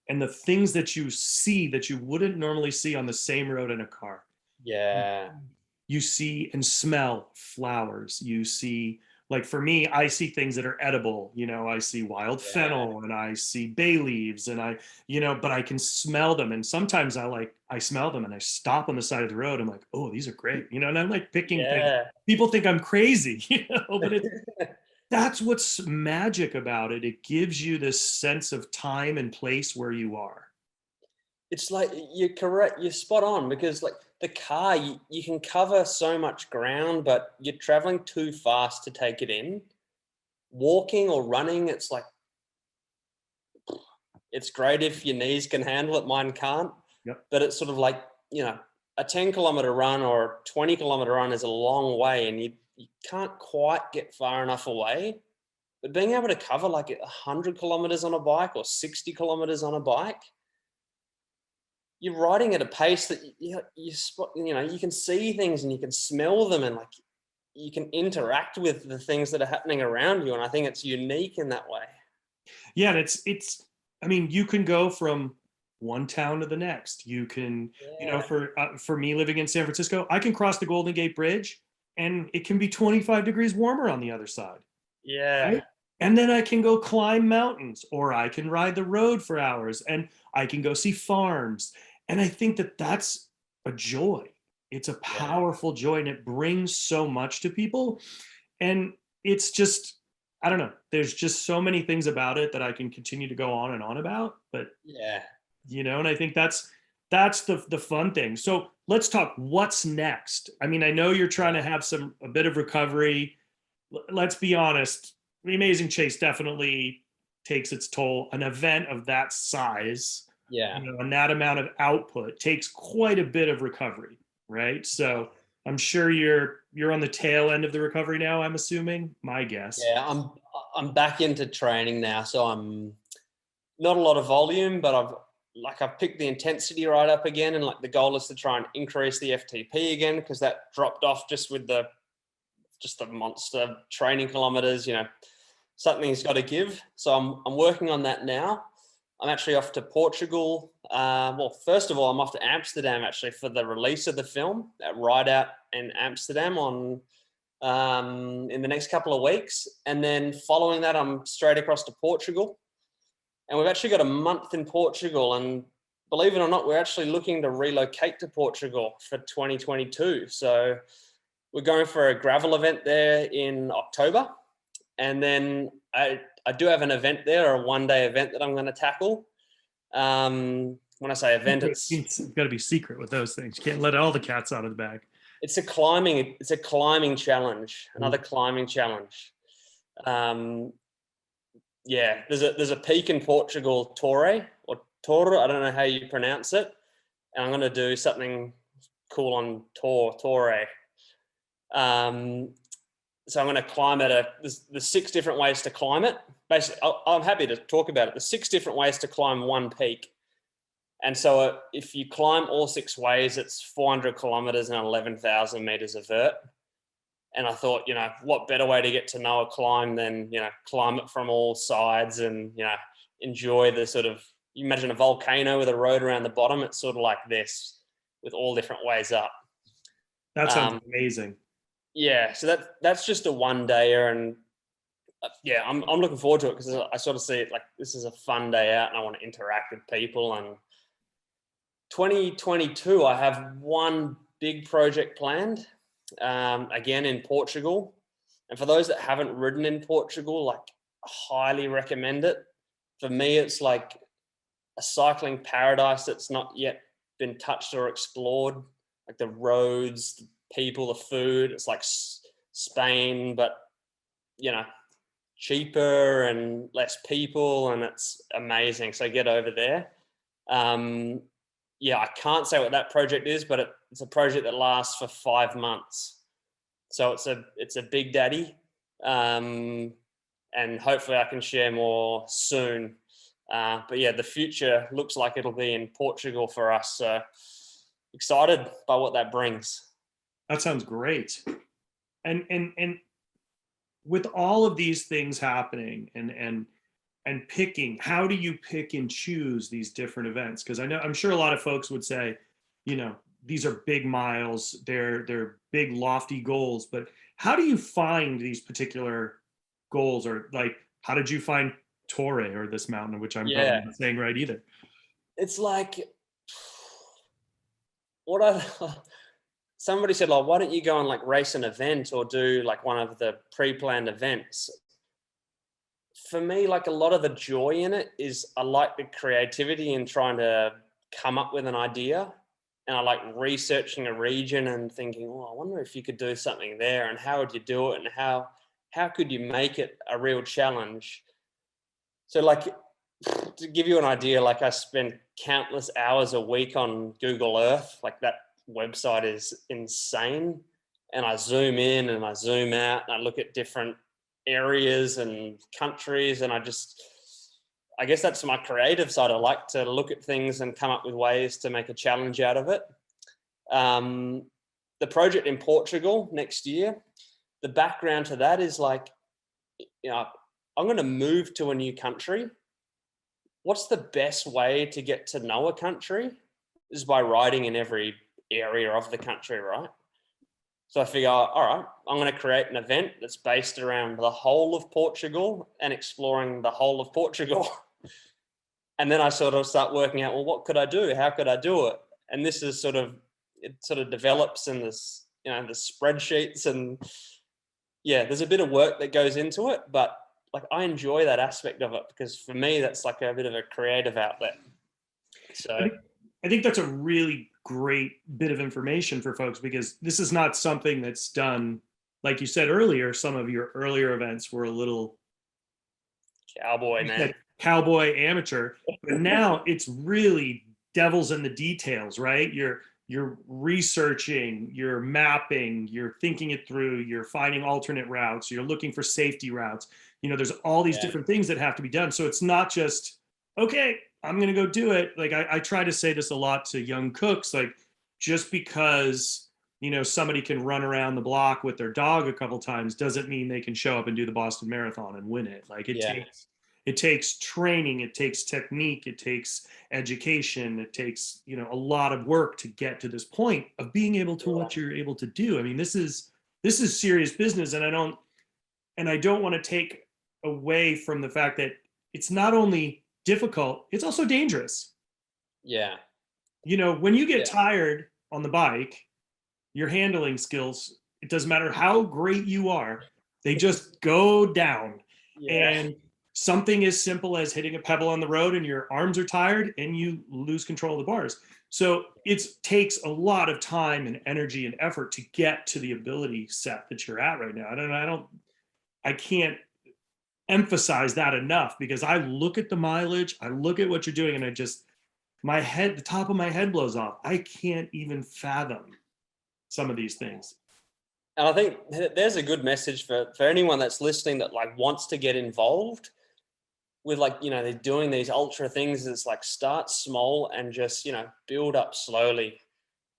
Speaker 1: and the things that you see that you wouldn't normally see on the same road in a car.
Speaker 2: Yeah.
Speaker 1: You see and smell flowers. You see, like, for me, I see things that are edible. I see wild fennel, and I see bay leaves, and but I can smell them. And sometimes I smell them and I stop on the side of the road. I'm like, oh, these are great. And I'm like picking things. People think I'm crazy, but that's what's magic about it. It gives you this sense of time and place where you are.
Speaker 2: It's like, you're correct. You're spot on, because like the car, you can cover so much ground, but you're traveling too fast to take it in. Walking or running, it's like, it's great if your knees can handle it. Mine can't.
Speaker 1: Yep.
Speaker 2: But it's sort of like, a 10-kilometer run or a 20-kilometer run is a long way, and you can't quite get far enough away. But being able to cover like 100 kilometers on a bike or 60 kilometers on a bike, you're riding at a pace that you can see things and you can smell them, and like you can interact with the things that are happening around you. And I think it's unique in that way.
Speaker 1: Yeah, and I mean, you can go from one town to the next. You can, for me living in San Francisco, I can cross the Golden Gate Bridge and it can be 25 degrees warmer on the other side.
Speaker 2: Yeah.
Speaker 1: Right? And then I can go climb mountains, or I can ride the road for hours, and I can go see farms. And I think that that's a joy. It's a powerful joy, and it brings so much to people. And it's just, I don't know, there's just so many things about it that I can continue to go on and on about. But
Speaker 2: Yeah.
Speaker 1: and I think that's the fun thing. So let's talk what's next. I mean, I know you're trying to have a bit of recovery. Let's be honest, the Amazing Chase definitely takes its toll. An event of that size, and that amount of output takes quite a bit of recovery, right? So I'm sure you're on the tail end of the recovery now, I'm assuming, my guess.
Speaker 2: Yeah, I'm back into training now, so I'm not a lot of volume, but I've picked the intensity right up again, and like the goal is to try and increase the FTP again, because that dropped off just with the monster training kilometers. Something's got to give. So I'm working on that now. I'm actually off to Portugal. Well, first of all, I'm off to Amsterdam actually for the release of the film at Ride Out in Amsterdam in the next couple of weeks. And then following that, I'm straight across to Portugal. And we've actually got a month in Portugal. And believe it or not, we're actually looking to relocate to Portugal for 2022. So we're going for a gravel event there in October. And then I do have an event there, a one-day event that I'm going to tackle. When I say event, it's
Speaker 1: got to be secret with those things. You can't let all the cats out of the bag.
Speaker 2: It's a climbing challenge, another climbing challenge. There's a peak in Portugal, Torre or Torre, I don't know how you pronounce it. And I'm going to do something cool on Torre. So I'm going to climb there's 6 different ways to climb it. Basically, I'm happy to talk about it. There's 6 different ways to climb one peak. And so if you climb all 6 ways, it's 400 kilometers and 11,000 meters of vert. And I thought, what better way to get to know a climb than, climb it from all sides and, enjoy the sort of, you imagine a volcano with a road around the bottom. It's sort of like this with all different ways up.
Speaker 1: That sounds amazing.
Speaker 2: Yeah, so that's just a one-dayer, and I'm looking forward to it because I sort of see it like this is a fun day out, and I want to interact with people. And 2022, I have one big project planned, again in Portugal. And for those that haven't ridden in Portugal, like I highly recommend it. For me, it's like a cycling paradise that's not yet been touched or explored, like the roads, the people, the food. It's like Spain, but cheaper and less people, and it's amazing. So get over there. I can't say what that project is, but it's a project that lasts for 5 months. So it's a big daddy, and hopefully I can share more soon. But the future looks like it'll be in Portugal for us. So excited by what that brings.
Speaker 1: That sounds great. And with all of these things happening and picking, how do you pick and choose these different events? Because I'm sure a lot of folks would say, these are big miles, they're big lofty goals, but how do you find these particular goals? Or like, how did you find Torre or this mountain, which I'm probably not saying right either?
Speaker 2: It's like somebody said, like, why don't you go and like race an event or do like one of the pre-planned events? For me, like a lot of the joy in it is I like the creativity in trying to come up with an idea. And I like researching a region and thinking, I wonder if you could do something there, and how would you do it, and how could you make it a real challenge? So like, to give you an idea, like I spend countless hours a week on Google Earth. Like that website is insane. and I zoom in and I zoom out and I look at different areas and countries, and I guess that's my creative side. I like to look at things and come up with ways to make a challenge out of it. The project in Portugal next year, the background to that is like, I'm going to move to a new country. What's the best way to get to know a country? Is by riding in every area of the country, right? So I figure, all right, I'm going to create an event that's based around the whole of Portugal and exploring the whole of Portugal. And then I sort of start working out, well, what could I do? How could I do it? And this is it sort of develops in this, the spreadsheets, and there's a bit of work that goes into it, but like I enjoy that aspect of it because for me, that's like a bit of a creative outlet. So
Speaker 1: I think that's a really great bit of information for folks, because this is not something that's done, like you said earlier, some of your earlier events were a little
Speaker 2: cowboy, man.
Speaker 1: Cowboy amateur, but now it's really devil's in the details, right? You're researching, you're mapping, you're thinking it through, you're finding alternate routes, you're looking for safety routes. There's all these different things that have to be done. So it's not just, okay, I'm going to go do it. Like I try to say this a lot to young cooks, like just because, somebody can run around the block with their dog a couple times doesn't mean they can show up and do the Boston Marathon and win it. Like it takes training, it takes technique, it takes education, it takes, a lot of work to get to this point of being able to what you're able to do. I mean, this is serious business, and I don't want to take away from the fact that it's not only difficult, it's also dangerous.
Speaker 2: Yeah.
Speaker 1: When you get tired on the bike, your handling skills, it doesn't matter how great you are, they just go down. And something as simple as hitting a pebble on the road and your arms are tired and you lose control of the bars. So it takes a lot of time and energy and effort to get to the ability set that you're at right now. I can't emphasize that enough, because I look at the mileage, I look at what you're doing, and the top of my head blows off. I can't even fathom some of these things.
Speaker 2: And I think there's a good message for anyone that's listening that like wants to get involved with, like, they're doing these ultra things. It's like start small and just, build up slowly.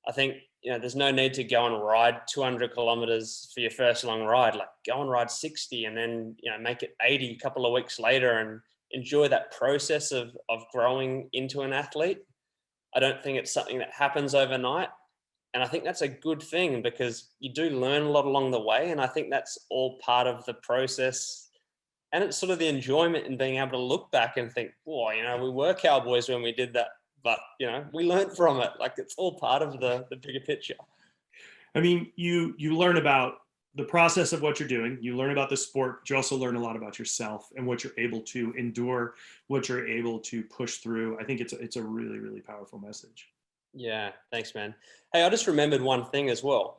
Speaker 2: I think, there's no need to go and ride 200 kilometers for your first long ride. Like go and ride 60 and then, make it 80 a couple of weeks later and enjoy that process of growing into an athlete. I don't think it's something that happens overnight. And I think that's a good thing because you do learn a lot along the way. And I think that's all part of the process. And it's sort of the enjoyment in being able to look back and think, oh, we were cowboys when we did that. But, we learned from it. Like it's all part of the bigger picture.
Speaker 1: I mean, you learn about the process of what you're doing. You learn about the sport, but you also learn a lot about yourself and what you're able to endure, what you're able to push through. I think it's a really, really powerful message.
Speaker 2: Yeah, thanks, man. Hey, I just remembered one thing as well.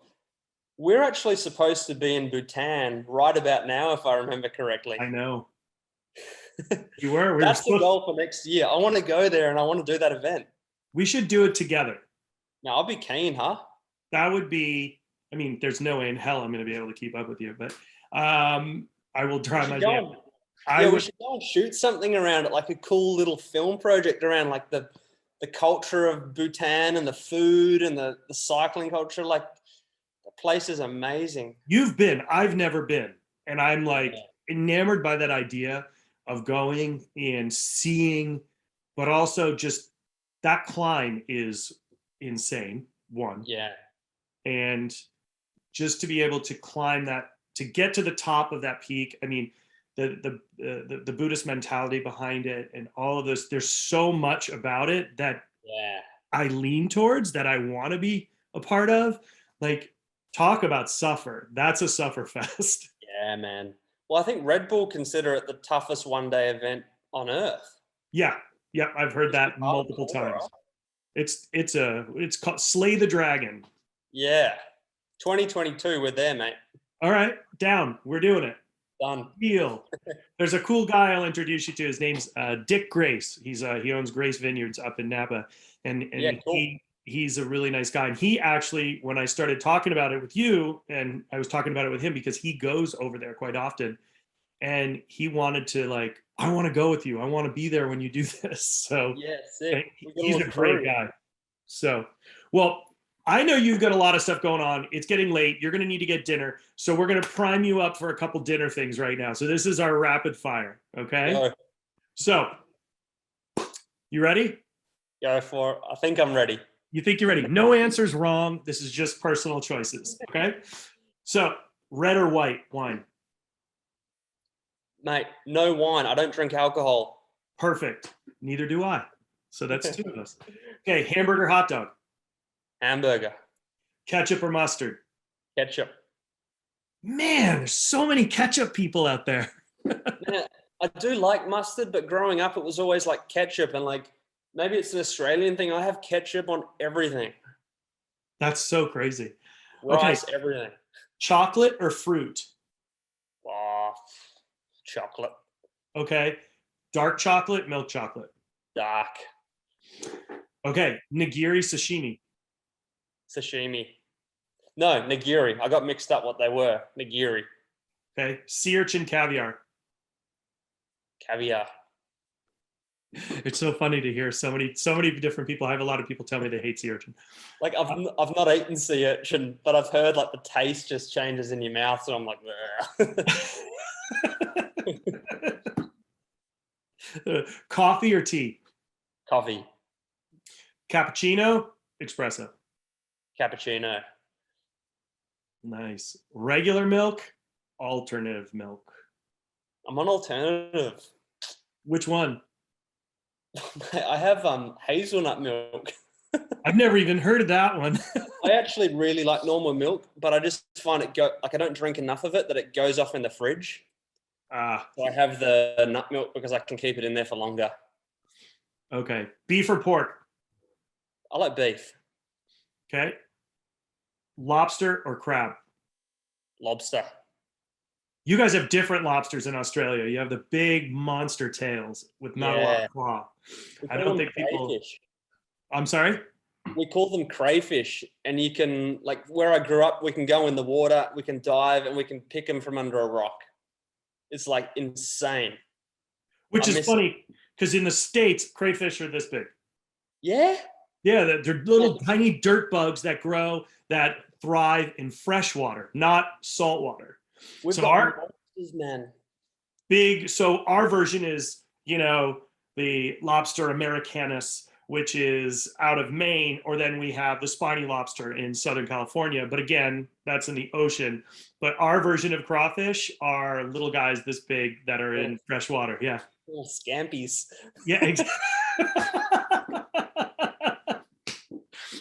Speaker 2: We're actually supposed to be in Bhutan right about now, if I remember correctly.
Speaker 1: I know. You were.
Speaker 2: That's the goal for next year. I want to go there and I want to do that event.
Speaker 1: We should do it together.
Speaker 2: Now, I'll be keen, huh?
Speaker 1: That would be, I mean, there's no way in hell I'm going to be able to keep up with you, but I will try my best.
Speaker 2: We should go and shoot something around it, like a cool little film project around like the culture of Bhutan and the food and the cycling culture. Like the place is amazing.
Speaker 1: You've been, I've never been. And I'm like enamored by that idea of going and seeing, but also just that climb is insane. One.
Speaker 2: Yeah.
Speaker 1: And just to be able to climb that, to get to the top of that peak. I mean, the Buddhist mentality behind it and all of this, there's so much about it that I lean towards, that I want to be a part of. Like, talk about suffer. That's a suffer fest.
Speaker 2: Yeah, man. Well, I think Red Bull consider it the toughest one-day event on earth.
Speaker 1: Yeah. I've heard that multiple times. It's called Slay the Dragon.
Speaker 2: Yeah. 2022, we're there, mate.
Speaker 1: All right, down. We're doing it.
Speaker 2: Done.
Speaker 1: Deal. There's a cool guy I'll introduce you to. His name's Dick Grace. He owns Grace Vineyards up in Napa, and
Speaker 2: cool.
Speaker 1: he's a really nice guy. And he actually, when I started talking about it with you, and I was talking about it with him because he goes over there quite often, and he wanted to like, I want to go with you. I want to be there when you do this. So
Speaker 2: Yeah, sick. We got a
Speaker 1: he's a
Speaker 2: little
Speaker 1: great
Speaker 2: crew.
Speaker 1: guy. So, well, I know you've got a lot of stuff going on. It's getting late. You're going to need to get dinner. So we're going to prime you up for a couple dinner things right now. So this is our rapid fire. Okay.
Speaker 2: Go,
Speaker 1: So you ready?
Speaker 2: go for it. I think I'm ready.
Speaker 1: You think you're ready? No answers wrong. This is just personal choices. Okay. So red or white wine?
Speaker 2: Mate, no wine. I don't drink alcohol.
Speaker 1: Perfect. Neither do I. So that's two of us. Okay. Hamburger, hot dog,
Speaker 2: Hamburger.
Speaker 1: ketchup or mustard?
Speaker 2: Ketchup.
Speaker 1: Man, there's so many ketchup people out there.
Speaker 2: Man, I do like mustard, but growing up it was always like ketchup, and like maybe it's an Australian thing. I have ketchup on everything.
Speaker 1: That's so crazy. Okay.
Speaker 2: Rice, everything.
Speaker 1: Chocolate or fruit?
Speaker 2: Oh, chocolate.
Speaker 1: Okay. Dark chocolate, milk chocolate.
Speaker 2: Dark.
Speaker 1: Okay. Nigiri, sashimi.
Speaker 2: Sashimi. No, nigiri. I got mixed up what they were. Nigiri.
Speaker 1: Okay. Sea urchin, caviar.
Speaker 2: Caviar.
Speaker 1: It's so funny to hear so many different people. I have a lot of people tell me they hate sea urchin.
Speaker 2: Like I've not eaten sea urchin, but I've heard like the taste just changes in your mouth, so I'm like,
Speaker 1: Coffee or tea?
Speaker 2: coffee,
Speaker 1: Cappuccino, espresso.
Speaker 2: cappuccino,
Speaker 1: Nice. Regular milk, alternative milk.
Speaker 2: I'm on alternative.
Speaker 1: Which one?
Speaker 2: I have hazelnut milk.
Speaker 1: I've never even heard of that one.
Speaker 2: I actually really like normal milk, but I just find it I don't drink enough of it that it goes off in the fridge.
Speaker 1: Ah,
Speaker 2: So I have the nut milk because I can keep it in there for longer.
Speaker 1: okay. Beef or pork?
Speaker 2: I like beef.
Speaker 1: Okay. Lobster or crab?
Speaker 2: Lobster.
Speaker 1: You guys have different lobsters in Australia. You have the big monster tails with not a lot
Speaker 2: Yeah.
Speaker 1: of claw.
Speaker 2: We
Speaker 1: I
Speaker 2: call
Speaker 1: don't
Speaker 2: them
Speaker 1: think people.
Speaker 2: crayfish.
Speaker 1: I'm sorry?
Speaker 2: We call them crayfish, and you can, like where I grew up, we can go in the water, we can dive, and we can pick them from under a rock. It's like insane.
Speaker 1: Which
Speaker 2: I
Speaker 1: is
Speaker 2: miss
Speaker 1: funny because in the States, crayfish are this big.
Speaker 2: Yeah.
Speaker 1: Yeah, they're little tiny dirt bugs that grow, that thrive in fresh water, not salt water.
Speaker 2: We've
Speaker 1: So
Speaker 2: got
Speaker 1: our
Speaker 2: monsters, man.
Speaker 1: so our version is, the lobster americanus, which is out of Maine, or then we have the spiny lobster in Southern California. But again, that's in the ocean. But our version of crawfish are little guys this big that are in fresh water. Yeah.
Speaker 2: Little scampies.
Speaker 1: Yeah, exactly.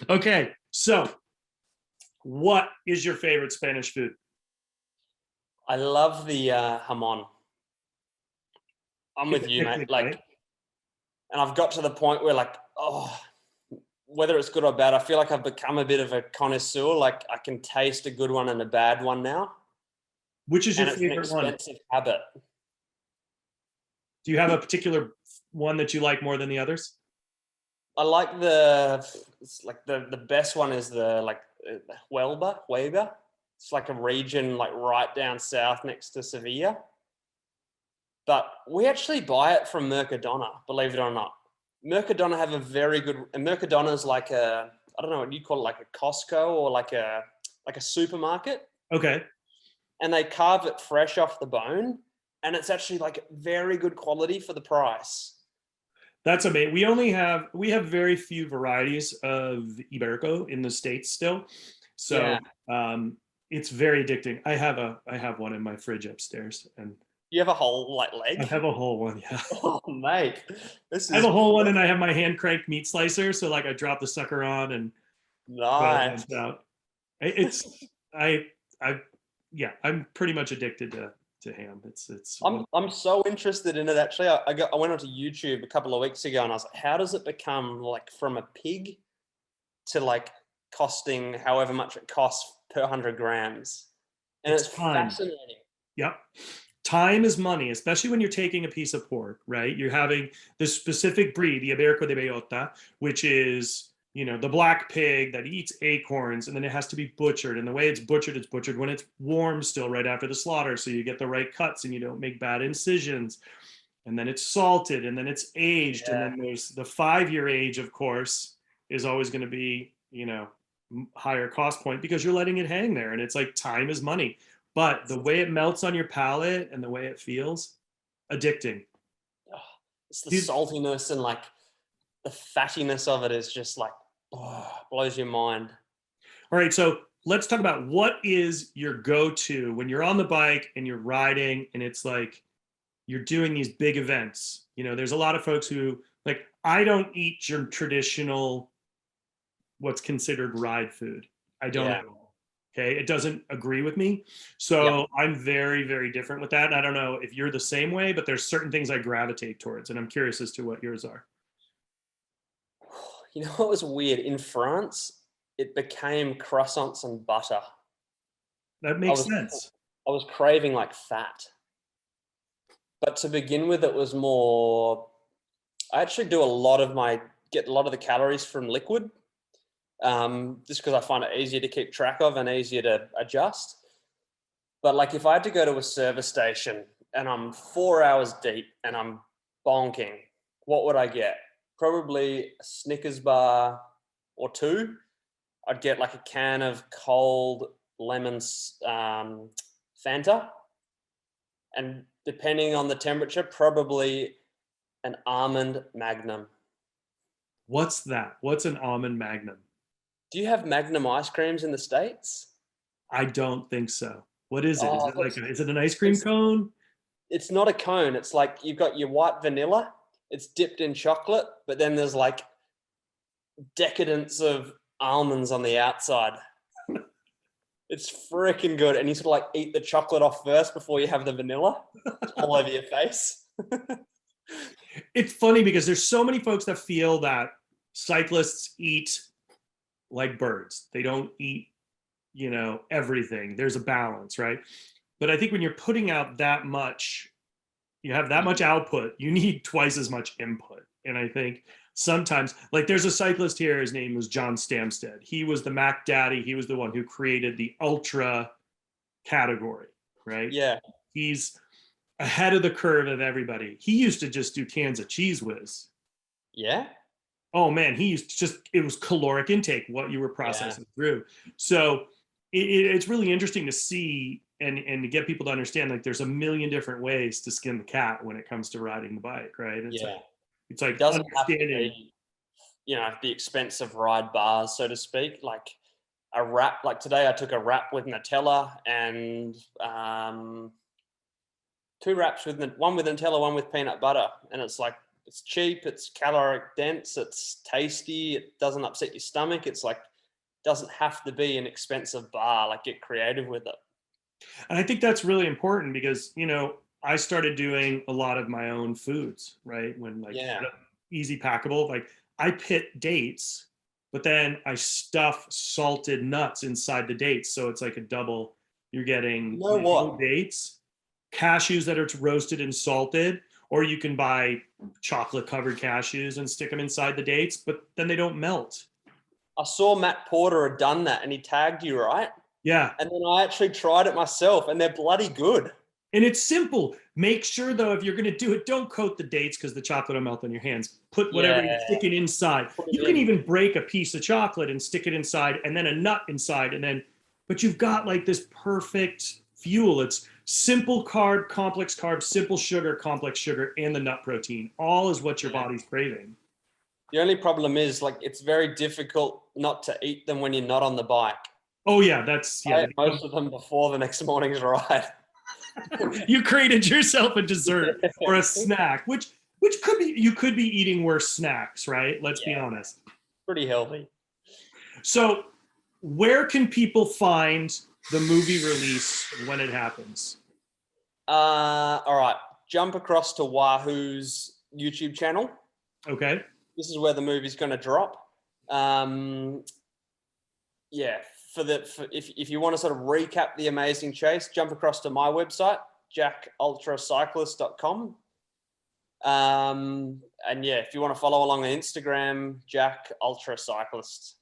Speaker 1: Okay, so what is your favorite Spanish food?
Speaker 2: I love the jamon. I'm with you, mate. Like,
Speaker 1: Right?
Speaker 2: and I've got to the point where, like, oh, whether it's good or bad, I feel like I've become a bit of a connoisseur. Like, I can taste a good one and a bad one now.
Speaker 1: Which is your
Speaker 2: And it's an
Speaker 1: favorite one?
Speaker 2: expensive habit.
Speaker 1: Do you have a particular one that you like more than the others?
Speaker 2: I like it's like the best one is the Huelva. It's like a region like right down south next to Sevilla. But we actually buy it from Mercadona, believe it or not. Mercadona have a very good, and Mercadona is like I don't know what you call it, like a Costco or like a supermarket.
Speaker 1: Okay.
Speaker 2: And they carve it fresh off the bone, and it's actually like very good quality for the price.
Speaker 1: That's amazing. We have very few varieties of Iberico in the States still. So it's very addicting. I have one in my fridge upstairs, and
Speaker 2: You have a whole like leg?
Speaker 1: I have a whole one, yeah.
Speaker 2: Oh mate.
Speaker 1: I have a whole one, and I have my hand cranked meat slicer, so like I drop the sucker on and
Speaker 2: nice.
Speaker 1: out. I'm pretty much addicted to ham.
Speaker 2: I'm so interested in it actually. I went onto YouTube a couple of weeks ago and I was like, how does it become like from a pig to like costing however much it costs per 100 grams? And it's fascinating.
Speaker 1: Yep. Time is money, especially when you're taking a piece of pork, right? You're having this specific breed, the Iberico de Bellota, which is the black pig that eats acorns, and then it has to be butchered. And the way it's butchered when it's warm still right after the slaughter. So you get the right cuts and you don't make bad incisions. And then it's salted and then it's aged. And then there's the 5-year age, of course, is always going to be, higher cost point because you're letting it hang there. And it's like time is money. But the way it melts on your palate and the way it feels, addicting.
Speaker 2: It's the saltiness and like the fattiness of it is just like, blows your mind.
Speaker 1: All right, so let's talk about what is your go-to when you're on the bike and you're riding and it's like you're doing these big events. There's a lot of folks who like, I don't eat your traditional what's considered ride food. I don't know. Okay, it doesn't agree with me. So I'm very, very different with that. And I don't know if you're the same way, but there's certain things I gravitate towards, and I'm curious as to what yours are.
Speaker 2: What was weird? In France, it became croissants and butter.
Speaker 1: That makes sense.
Speaker 2: I was craving like fat. But to begin with, it was more, I actually do get a lot of the calories from liquid, just because I find it easier to keep track of and easier to adjust. But like if I had to go to a service station and I'm 4 hours deep and I'm bonking, what would I get? Probably a Snickers bar or two. I'd get like a can of cold lemon Fanta. And depending on the temperature, probably an almond Magnum.
Speaker 1: What's that? What's an almond Magnum?
Speaker 2: Do you have Magnum ice creams in the States?
Speaker 1: I don't think so. What is it? Is it an ice cream cone?
Speaker 2: It's not a cone. It's like you've got your white vanilla. It's dipped in chocolate, but then there's like decadence of almonds on the outside. It's freaking good. And you sort of like eat the chocolate off first before you have the vanilla all over your face.
Speaker 1: It's funny because there's so many folks that feel that cyclists eat like birds. They don't eat, everything. There's a balance, right? But I think when you're putting out that much, you have that much output, you need twice as much input. And I think sometimes, like there's a cyclist here, his name was John Stamstead. He was the Mac Daddy. He was the one who created the ultra category, right?
Speaker 2: Yeah.
Speaker 1: He's ahead of the curve of everybody. He used to just do cans of Cheese Whiz.
Speaker 2: Yeah.
Speaker 1: Oh man, he used to it was caloric intake, what you were processing through. So it's really interesting to see and to get people to understand like there's a million different ways to skin the cat when it comes to riding the bike, right? It's like
Speaker 2: it doesn't
Speaker 1: understanding,
Speaker 2: have to be, the expense of ride bars, so to speak. Like a wrap, like today I took a wrap with Nutella and 2 wraps one with Nutella, one with peanut butter. And it's like, it's cheap, it's caloric dense, it's tasty, it doesn't upset your stomach. It's like, doesn't have to be an expensive bar, like get creative with it.
Speaker 1: And I think that's really important because, I started doing a lot of my own foods, right? When easy packable, like I pit dates, but then I stuff salted nuts inside the dates. So it's like a double, you're getting dates, cashews that are roasted and salted, or you can buy chocolate covered cashews and stick them inside the dates, but then they don't melt.
Speaker 2: I saw Matt Porter had done that and he tagged you, right?
Speaker 1: Yeah.
Speaker 2: And then I actually tried it myself and they're bloody good.
Speaker 1: And it's simple. Make sure though, if you're going to do it, don't coat the dates because the chocolate will melt on your hands. Put whatever you're sticking inside. You can even break a piece of chocolate and stick it inside and then a nut inside. But you've got like this perfect fuel. It's simple carb, simple sugar, complex sugar, and the nut protein. All is what your body's craving.
Speaker 2: The only problem is like, it's very difficult not to eat them when you're not on the bike.
Speaker 1: Oh yeah, I
Speaker 2: ate most of them before the next morning's ride.
Speaker 1: You created yourself a dessert or a snack, which could be, you could be eating worse snacks, right? Let's be honest.
Speaker 2: Pretty healthy.
Speaker 1: So where can people find the movie release when it happens?
Speaker 2: All right. Jump across to Wahoo's YouTube channel.
Speaker 1: Okay.
Speaker 2: This is where the movie's going to drop. If you want to sort of recap the amazing chase, jump across to my website, jackultracyclist.com. yeah, if you want to follow along on Instagram, Jack Ultra Cyclist.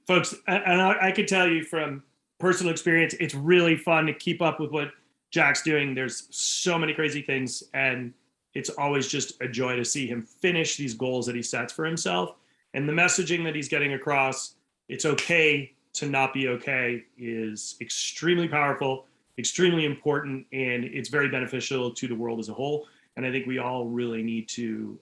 Speaker 1: Folks, and I can tell you from personal experience, it's really fun to keep up with what Jack's doing. There's so many crazy things, and it's always just a joy to see him finish these goals that he sets for himself. And the messaging that he's getting across, it's okay to not be okay, is extremely powerful, extremely important, and it's very beneficial to the world as a whole. And I think we all really need to,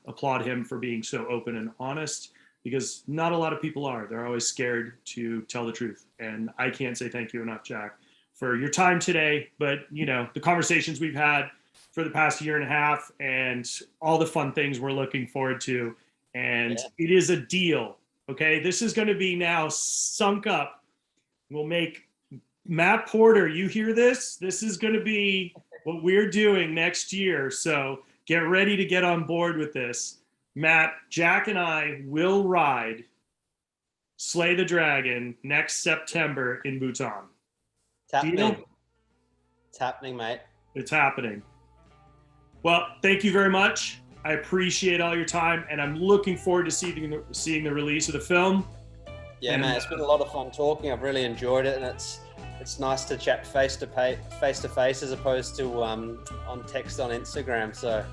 Speaker 1: applaud him for being so open and honest, because not a lot of people are. They're always scared to tell the truth. And I can't say thank you enough, Jack, for your time today. But, the conversations we've had for the past year and a half and all the fun things we're looking forward to. And It is a deal. Okay. This is going to be now sunk up. We'll make Matt Porter. You hear this? This is going to be what we're doing next year. So get ready to get on board with this. Matt, Jack, and I will ride Slay the Dragon next September in Bhutan.
Speaker 2: It's happening. It's happening, mate.
Speaker 1: It's happening. Well, thank you very much. I appreciate all your time, and I'm looking forward to seeing the release of the film.
Speaker 2: Yeah, man, it's been a lot of fun talking. I've really enjoyed it, and it's nice to chat face to face as opposed to on text on Instagram. So,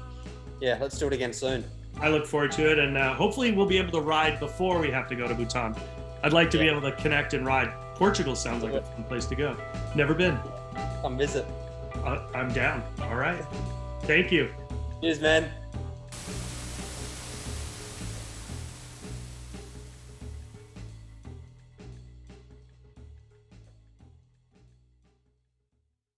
Speaker 2: yeah, let's do it again soon.
Speaker 1: I look forward to it, and hopefully we'll be able to ride before we have to go to Bhutan. I'd like to be able to connect and ride. Portugal sounds like a fun place to go. Never been.
Speaker 2: Come visit.
Speaker 1: I'm down. All right. Thank you.
Speaker 2: Cheers, man.